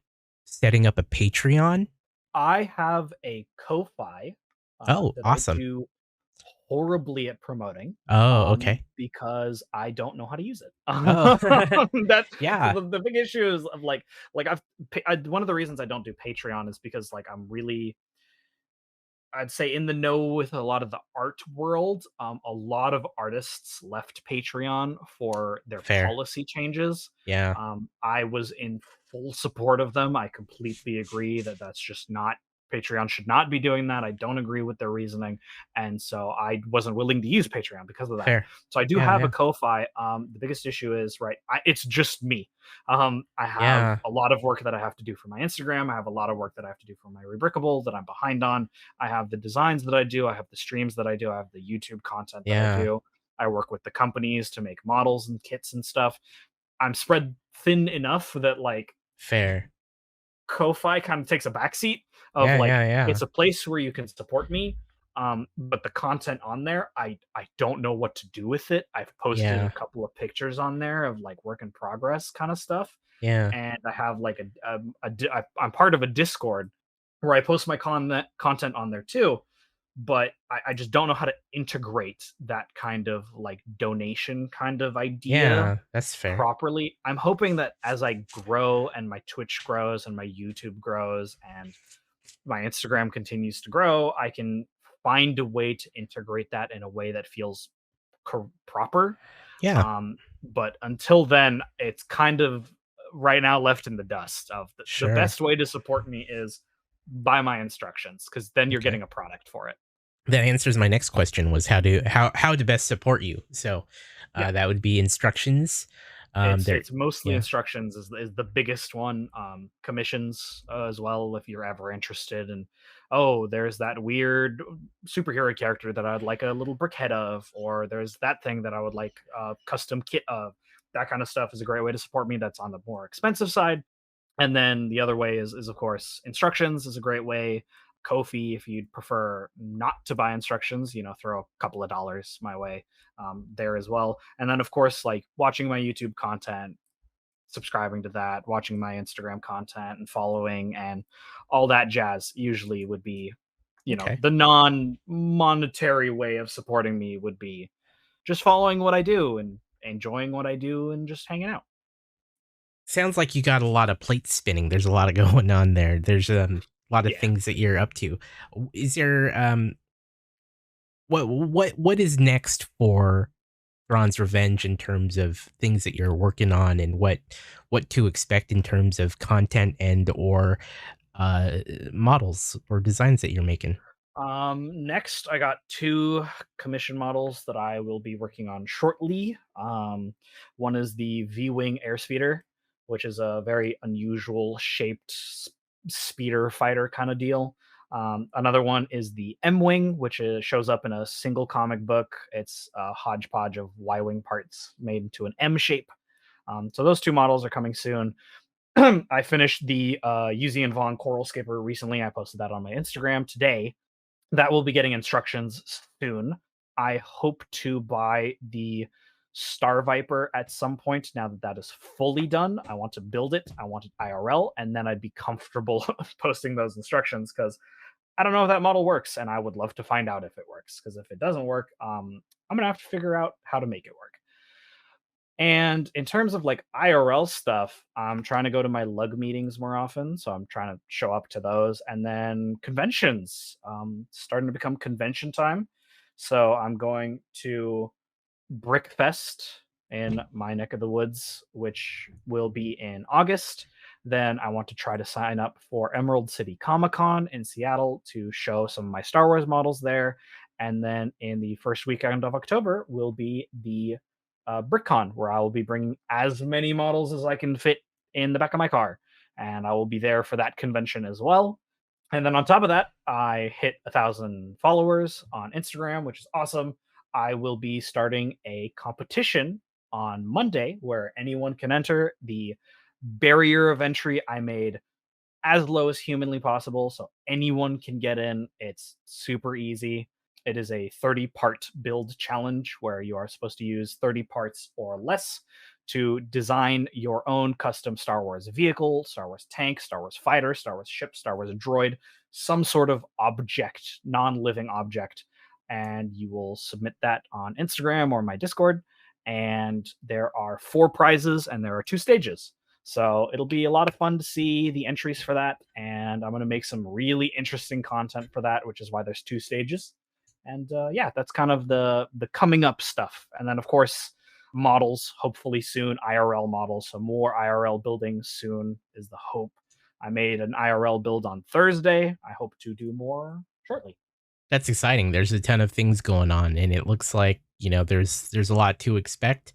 setting up a Patreon? I have a Ko-fi Oh, that I awesome. do horribly at promoting, Oh, okay. because I don't know how to use it. Oh, That's so yeah, the big issue is of like one of the reasons I don't do Patreon is because like I'm really, I'd say, in the know with a lot of the art world. A lot of artists left Patreon for their fair. policy changes. Yeah, I was in full support of them. I completely agree that that's just not, Patreon should not be doing that. I don't agree with their reasoning, and so I wasn't willing to use Patreon because of that. fair. So I do Yeah, have a yeah, Ko-fi. The biggest issue is, right, it's just me. I have yeah, a lot of work that I have to do for my Instagram. I have a lot of work that I have to do for my Rebrickable that I'm behind on. I have the designs that I do. I have the streams that I do. I have the YouTube content that I yeah. do. I work with the companies to make models and kits and stuff. I'm spread thin enough that like Fair. Ko-fi kind of takes a backseat of Yeah, like yeah, yeah, it's a place where you can support me. But the content on there, I don't know what to do with it. I've posted a yeah, couple of pictures on there of like work in progress kind of stuff, yeah, and I have like I'm part of a Discord where I post my content on there too, but I just don't know how to integrate that kind of like donation kind of idea yeah. That's fair. properly. I'm hoping that as I grow and my Twitch grows and my YouTube grows and my Instagram continues to grow, I can find a way to integrate that in a way that feels proper. Yeah, But until then, it's kind of right now left in the dust of the sure. best way to support me is by my instructions, because then you're Okay. getting a product for it. That answers my next question was how to best support you. So, Yeah. that would be instructions. There It's mostly yeah. instructions is the biggest one. Commissions as well if you're ever interested. And oh, there's that weird superhero character that I'd like a little briquette of, or there's that thing that I would like a custom kit of. That kind of stuff is a great way to support me. That's on the more expensive side. And then the other way is of course instructions is a great way. Kofi, if you'd prefer not to buy instructions, throw a couple of dollars my way there as well. And then of course, like watching my YouTube content, subscribing to that, watching my Instagram content, and following and all that jazz usually would be, Okay. the non-monetary way of supporting me would be just following what I do and enjoying what I do and just hanging out. Sounds like you got a lot of plate spinning. There's a lot of going on there. There's a lot of Yeah. things that you're up to. Is there what is next for Thrawn's Revenge in terms of things that you're working on and what to expect in terms of content or uh models or designs that you're making? Next, I got two commission models that I will be working on shortly. One is the V-Wing airspeeder, which is a very unusual shaped speeder fighter kind of deal. Another one is the M-Wing, which shows up in a single comic book. It's a hodgepodge of Y-Wing parts made into an M shape. So those two models are coming soon. I finished the Yuzi and Vaughn Coral Skipper recently. I posted that on my Instagram today. That will be getting instructions soon. I hope to buy the Star Viper at some point now that that is fully done. I want to build it. I want it IRL, and then I'd be comfortable posting those instructions because I don't know if that model works, and I would love to find out if it works. Because if it doesn't work, I'm gonna have to figure out how to make it work. And in terms of like IRL stuff, I'm trying to go to my lug meetings more often. So I'm trying to show up to those. And then conventions, starting to become convention time. So I'm going to Brickfest in my neck of the woods, which will be in August. Then I want to try to sign up for Emerald City Comic Con in Seattle to show some of my Star Wars models there. And then in the first weekend of October will be the BrickCon, where I will be bringing as many models as I can fit in the back of my car. And I will be there for that convention as well. And then on top of that, I hit 1,000 followers on Instagram, which is awesome. I will be starting a competition on Monday where anyone can enter. The barrier of entry I made as low as humanly possible so anyone can get in. It's super easy. It is a 30-part build challenge where you are supposed to use 30 parts or less to design your own custom Star Wars vehicle, Star Wars tank, Star Wars fighter, Star Wars ship, Star Wars droid, some sort of object, non living object. and you will submit that on Instagram or my Discord. And there are 4 prizes and there are 2 stages. So it'll be a lot of fun to see the entries for that. And I'm going to make some really interesting content for that, which is why there's 2 stages. And yeah, that's kind of the coming up stuff. And then, of course, models, hopefully soon, IRL models. So more IRL building soon is the hope. I made an IRL build on Thursday. I hope to do more shortly. That's exciting. There's a ton of things going on, and it looks like, there's a lot to expect.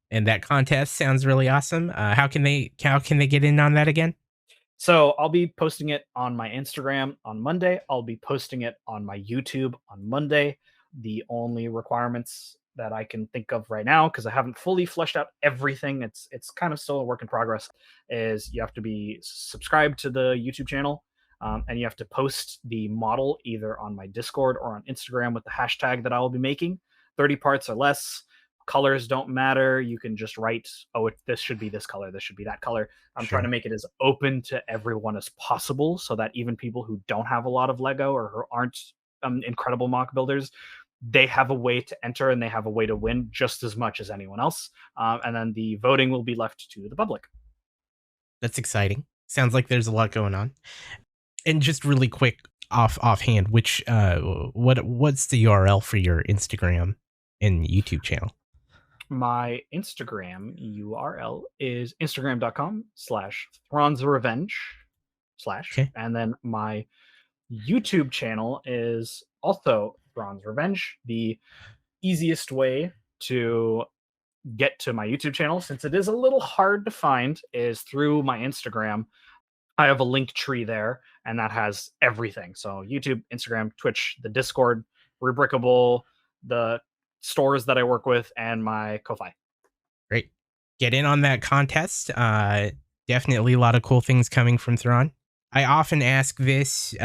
And that contest sounds really awesome. How can they get in on that again? So I'll be posting it on my Instagram on Monday. I'll be posting it on my YouTube on Monday. The only requirements that I can think of right now, because I haven't fully fleshed out everything, it's kind of still a work in progress, is you have to be subscribed to the YouTube channel, and you have to post the model either on my Discord or on Instagram with the hashtag that I will be making. 30 parts or less. Colors don't matter. You can just write, oh, this should be this color, this should be that color. I'm trying to Sure. make it as open to everyone as possible so that even people who don't have a lot of Lego or who aren't incredible mock builders, they have a way to enter and they have a way to win just as much as anyone else. And then the voting will be left to the public. That's exciting. Sounds like there's a lot going on. And just really quick offhand, which what's the URL for your Instagram and YouTube channel? My Instagram URL is instagram.com/ThrawnsRevenge slash. Okay. And then my YouTube channel is also Thrawn's Revenge. The easiest way to get to my YouTube channel, since it is a little hard to find, is through my Instagram. I have a link tree there, and that has everything. So YouTube, Instagram, Twitch, the Discord, Rubricable, the stores that I work with, and my Ko-Fi. Great. Get in on that contest. Definitely a lot of cool things coming from Thrawn. I often ask this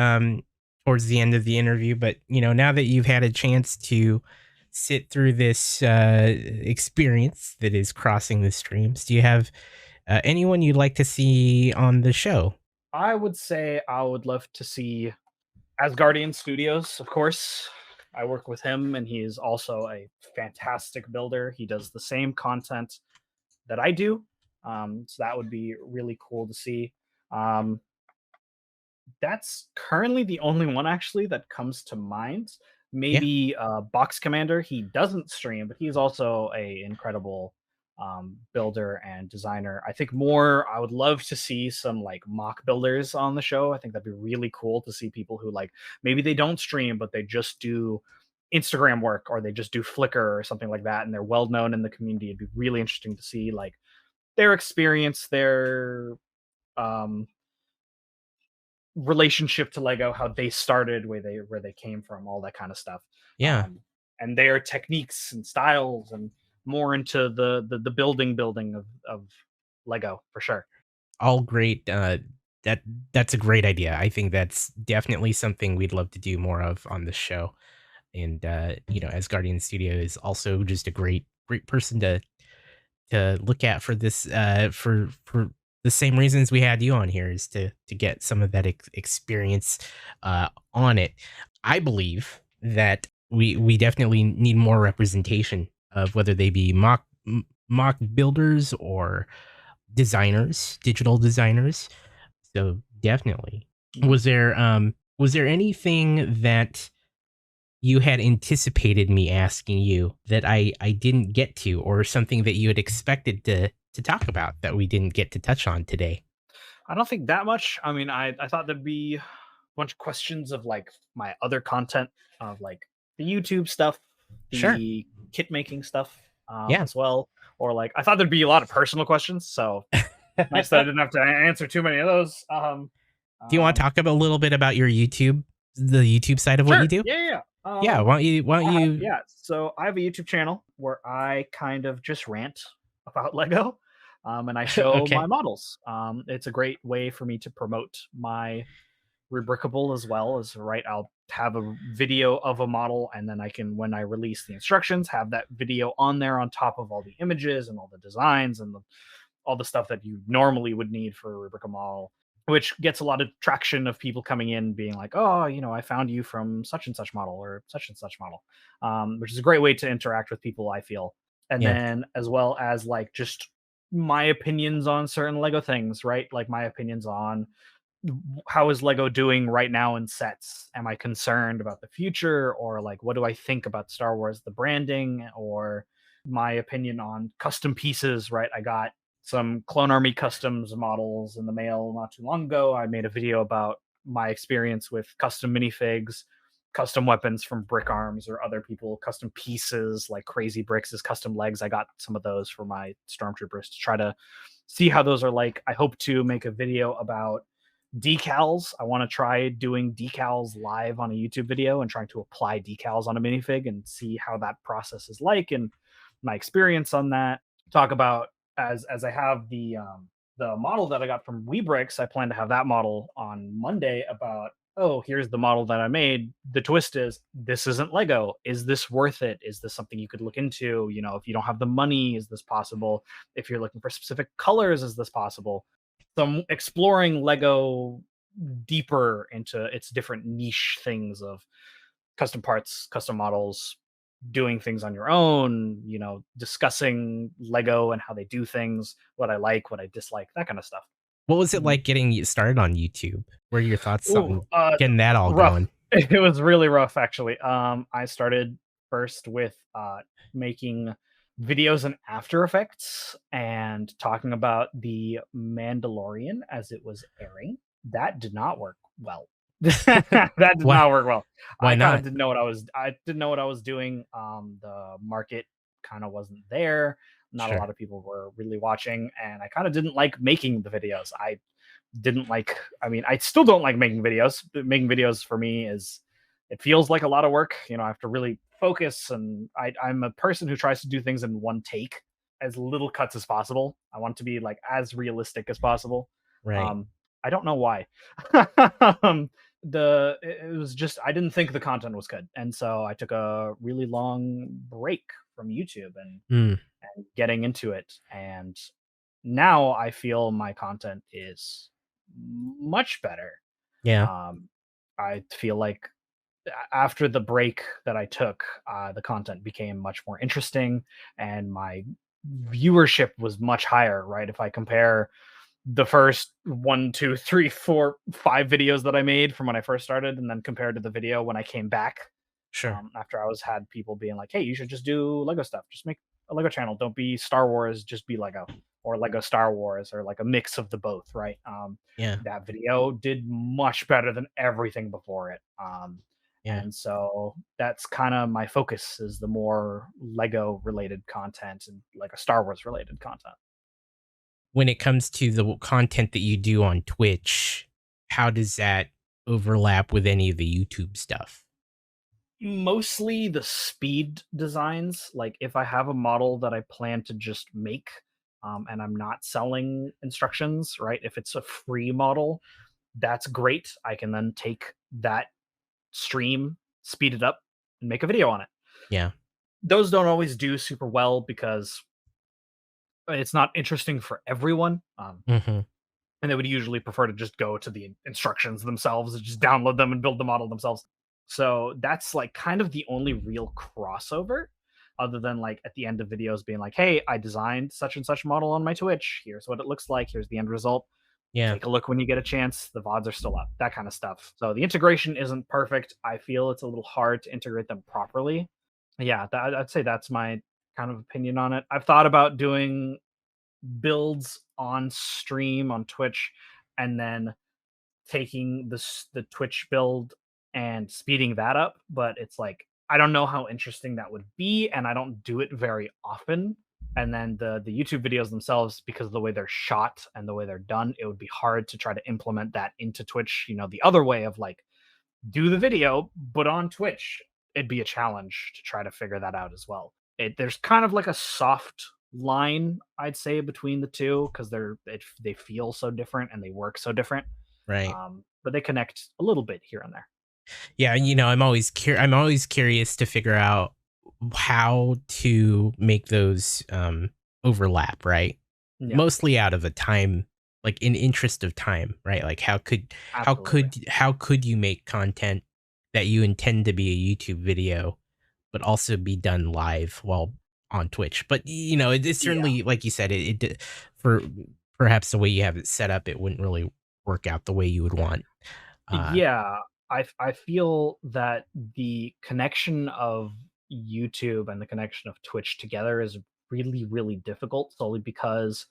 towards the end of the interview, but now that you've had a chance to sit through this experience that is crossing the streams, do you have anyone you'd like to see on the show? I would say I would love to see Asgardian Studios, of course. I work with him, and he is also a fantastic builder. He does the same content that I do, so that would be really cool to see. Um, that's currently the only one actually that comes to mind. Yeah. Maybe Box Commander. He doesn't stream, but he's also a incredible builder and designer. I think more. I would love to see some like mock builders on the show. I think that'd be really cool to see people who like maybe they don't stream, but they just do Instagram work or they just do Flickr or something like that, and they're well known in the community. It'd be really interesting to see like their experience, their um relationship to Lego, how they started, where they came from, all that kind of stuff, Yeah. and their techniques and styles, and more into the building of Lego for sure. All great. That that's a great idea. I think that's definitely something we'd love to do more of on the show. And as Guardian Studio is also just a great person to look at for this for the same reasons we had you on here, is to get some of that experience on it. I believe that we definitely need more representation of whether they be mock builders or designers, digital designers. So definitely. Was there anything that you had anticipated me asking you that I didn't get to, or something that you had expected to talk about that we didn't get to touch on today? I don't think that much. I mean, I thought there'd be a bunch of questions of like my other content, of like the YouTube stuff, Sure. the kit making stuff, Yeah. as well. Or like I thought there'd be a lot of personal questions, so nice that I didn't have to answer too many of those. Do you want to Um, talk about a little bit about the YouTube side of what you sure, do? yeah, yeah. Yeah. Why don't you? Yeah. So I have a YouTube channel where I kind of just rant about Lego, and I show my Okay. models. It's a great way for me to promote my Rubricable as well as right. I'll have a video of a model, and then I can, when I release the instructions, have that video on there on top of all the images and all the designs and all the stuff that you normally would need for a Rubricable model. which gets a lot of traction of people coming in being like, oh, I found you from such and such model or such and such model, which is a great way to interact with people, I feel. And Yeah. then as well as like just my opinions on certain Lego things, right? Like my opinions on how is Lego doing right now in sets? Am I concerned about the future, or like what do I think about Star Wars, the branding, or my opinion on custom pieces, right? I got some Clone Army customs models in the mail not too long ago. I made a video about my experience with custom minifigs, custom weapons from Brick Arms or other people, custom pieces like Crazy Bricks as custom legs. I got some of those for my stormtroopers to try to see how those are like. I hope to make a video about decals. I want to try doing decals live on a YouTube video and trying to apply decals on a minifig and see how that process is like and my experience on that. Talk about as I have the model that I got from Weebricks. I plan to have that model on Monday about, oh, here's the model that I made. The twist is this isn't Lego. Is this worth it? Is this something you could look into? If you don't have the money, is this possible? If you're looking for specific colors, is this possible? So I'm exploring Lego deeper into its different niche things of custom parts, custom models, doing things on your own, discussing Lego and how they do things, what I like, what I dislike, that kind of stuff. What was it like getting you started on YouTube? What are your thoughts Ooh, on getting that all rough. going? It was really rough, actually. I started first with making videos in After Effects and talking about the Mandalorian as it was airing. That did not work well. That did Why? not work well. Why I kind of not? didn't know what I didn't know what I was doing. The market kind of wasn't there. Not a Sure. lot of people were really watching, and I kind of didn't like making the videos. I didn't like, I mean, I still don't like making videos. Making videos for me it feels like a lot of work. I have to really focus, and I'm a person who tries to do things in one take, as little cuts as possible. I want to be like as realistic as possible. Right. um I don't know why. um it was just, I didn't think the content was good, and so I took a really long break from YouTube Mm, and getting into it. And now I feel my content is much better. yeah. um I feel like after the break that I took, the content became much more interesting, and my viewership was much higher. Right, if I compare the first 1, 2, 3, 4, 5 videos that I made from when I first started, and then compared to the video when I came back, Sure. after I was had people being like, "Hey, you should just do Lego stuff. Just make a Lego channel. Don't be Star Wars. Just be Lego, or Lego Star Wars, or like a mix of the both." Right. Yeah. That video did much better than everything before it. Yeah. And so that's kind of my focus, is the more Lego related content and like a Star Wars related content. When it comes to the content that you do on Twitch, how does that overlap with any of the YouTube stuff? Mostly the speed designs. Like if I have a model that I plan to just make, and I'm not selling instructions, right? If it's a free model, that's great. I can then take that stream, speed it up, and make a video on it. Yeah. Those don't always do super well because it's not interesting for everyone. Mhm. And they would usually prefer to just go to the instructions themselves and just download them and build the model themselves. So that's like kind of the only real crossover, other than like at the end of videos being like, hey, I designed such and such model on my Twitch. Here's what it looks like. Here's the end result. Yeah. Take a look when you get a chance. The VODs are still up, that kind of stuff. So the integration isn't perfect. I feel it's a little hard to integrate them properly. Yeah, I'd say that's my kind of opinion on it. I've thought about doing builds on stream on Twitch, and then taking the Twitch build and speeding that up, but it's like I don't know how interesting that would be, and I don't do it very often. And then the YouTube videos themselves, because of the way they're shot and the way they're done, it would be hard to try to implement that into Twitch. The other way of like do the video but on Twitch, it'd be a challenge to try to figure that out as well. There's kind of like a soft line, I'd say, between the two, because they feel so different and they work so different. Right. But they connect a little bit here and there. Yeah, I'm always curious to figure out how to make those overlap, right? Yeah. Mostly out of a time like in interest of time, right? Like Absolutely. how could you make content that you intend to be a YouTube video, but also be done live while on Twitch? But you know, it's Yeah. certainly like you said, for perhaps the way you have it set up, it wouldn't really work out the way you would want. Uh, Yeah, I feel that the connection of YouTube and the connection of Twitch together is really, really difficult solely because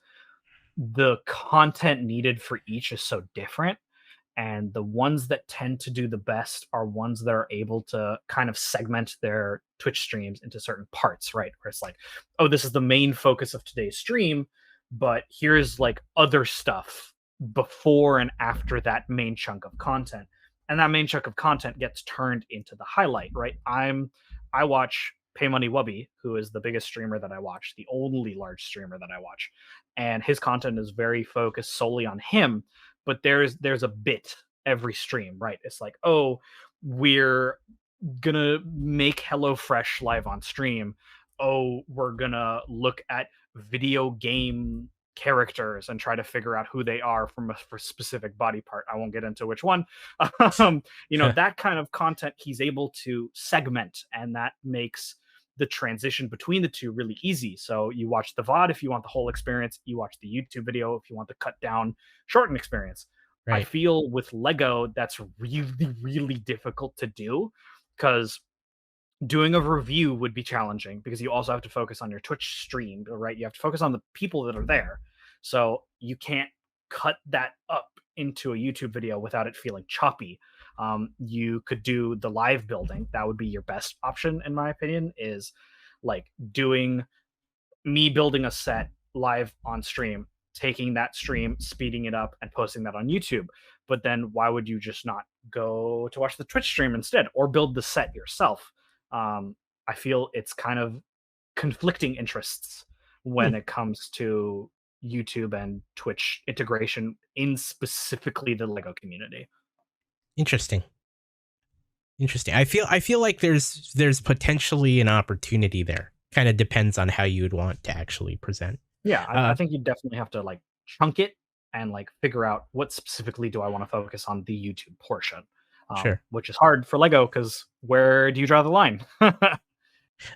the content needed for each is so different. And the ones that tend to do the best are ones that are able to kind of segment their Twitch streams into certain parts, right? Where it's like, oh, this is the main focus of today's stream, but here's like other stuff before and after that main chunk of content. And that main chunk of content gets turned into the highlight, right? I watch Pay Money Wubby, who is the biggest streamer that I watch, the only large streamer that I watch. And his content is very focused solely on him, but there's a bit every stream, right? It's like, oh, we're gonna make HelloFresh live on stream. Oh, we're gonna look at video game characters and try to figure out who they are from a for specific body part. I won't get into which one. That kind of content he's able to segment, and that makes the transition between the two really easy. So you watch the VOD if you want the whole experience, you watch the YouTube video if you want the cut down, shortened experience. I right. feel with Lego that's really, really difficult to do because doing a review would be challenging because you also have to focus on your Twitch stream, right? You have to focus on the people that are there. So you can't cut that up into a YouTube video without it feeling choppy. You could do the live building. That would be your best option, in my opinion, is like doing me building a set live on stream, taking that stream, speeding it up, and posting that on YouTube. But then why would you just not go to watch the Twitch stream instead or build the set yourself? I feel it's kind of conflicting interests when Hmm, it comes to YouTube and Twitch integration in specifically the Lego community. interesting. Interesting. I feel like there's potentially an opportunity there. Kind of depends on how you would want to actually present. Yeah, I Uh, think you definitely have to like chunk it and like figure out what specifically do I want to focus on the YouTube portion, sure. which is hard for Lego because where do you draw the line?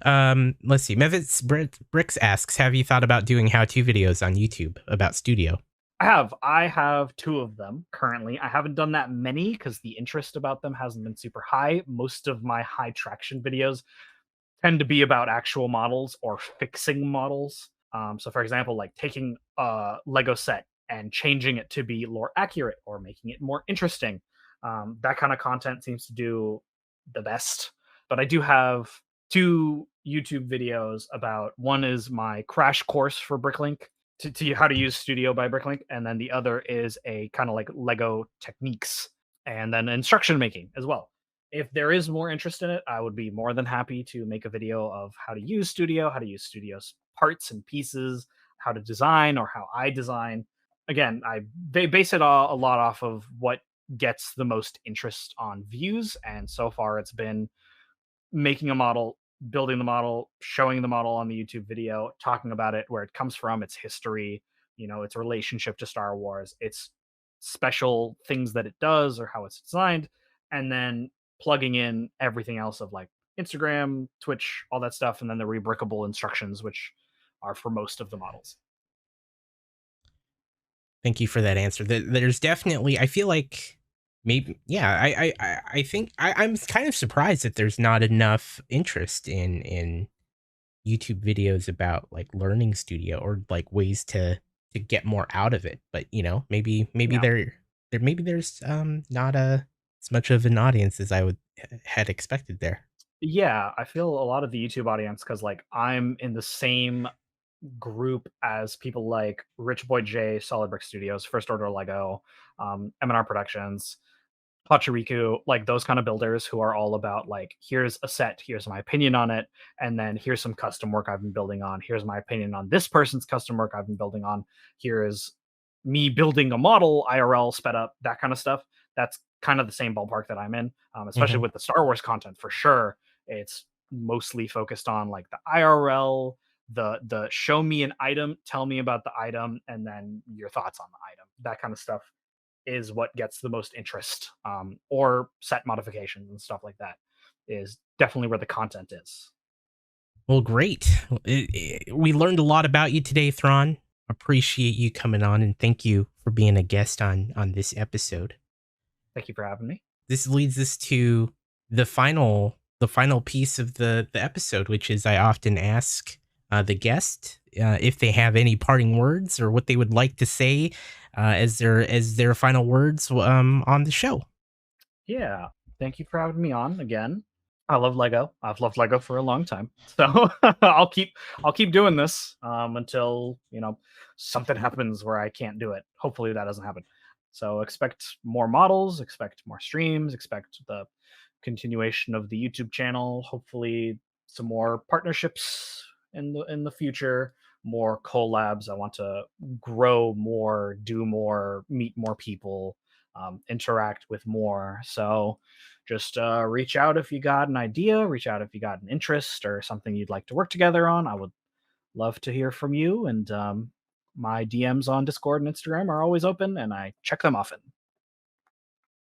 Let's see. Bricks asks, have you thought about doing how-to videos on YouTube about studio? I have two of them currently. I haven't done that many because the interest about them hasn't been super high. Most of my high traction videos tend to be about actual models or fixing models. So, for example, like taking a Lego set and changing it to be lore accurate or making it more interesting. That kind of content seems to do the best. But I do have two YouTube videos about one is my crash course for Bricklink to how to use Studio by Bricklink, and then the other is a kind of like Lego techniques and then instruction making as well. If there is more interest in it, I would be more than happy to make a video of how to use Studio, how to use Studio's parts and pieces, how to design or how I design. Again, they base it all, a lot off of what gets the most interest on views, and so far it's been making a model, building the model, showing the model on the YouTube video, talking about it, where it comes from, its history, its relationship to Star Wars, its special things that it does or how it's designed, and then plugging in everything else of like Instagram, Twitch, all that stuff, and then the rebrickable instructions, which are for most of the models. Thank you for that answer. There's definitely, I feel like maybe, yeah, I think I'm kind of surprised that there's not enough interest in YouTube videos about like learning studio or like ways to get more out of it. But you know, maybe Yeah. maybe there's not as much of an audience as I would had expected there. Yeah, I feel a lot of the YouTube audience because like I'm in the same group as people like Rich Boy J, Solid Brick Studios, First Order Lego, M&R Productions, Pachiriku, like those kind of builders who are all about like, here's a set, here's my opinion on it, and then here's some custom work I've been building on. Here's my opinion on this person's custom work I've been building on. Here is me building a model, IRL sped up, that kind of stuff. That's kind of the same ballpark that I'm in, especially Hmm. with the Star Wars content for sure. It's mostly focused on like the IRL, the show me an item, tell me about the item, and then your thoughts on the item. That kind of stuff is what gets the most interest, or set modifications and stuff like that is definitely where the content is. Well, great. We learned a lot about you today, Thrawn. Appreciate you coming on, and thank you for being a guest on this episode. Thank you for having me. This leads us to the final piece of the episode, which is I often ask the guest if they have any parting words or what they would like to say as their final words on the show. Yeah. Thank you for having me on again. I love Lego. I've loved Lego for a long time. So I'll keep doing this until, something happens where I can't do it. Hopefully that doesn't happen. So expect more models, expect more streams, expect the continuation of the YouTube channel, hopefully some more partnerships in the future, more collabs. I want to grow more, do more, meet more people, interact with more. So just reach out if you got an idea, reach out if you got an interest or something you'd like to work together on. I would love to hear from you. And my DMs on Discord and Instagram are always open, and I check them often.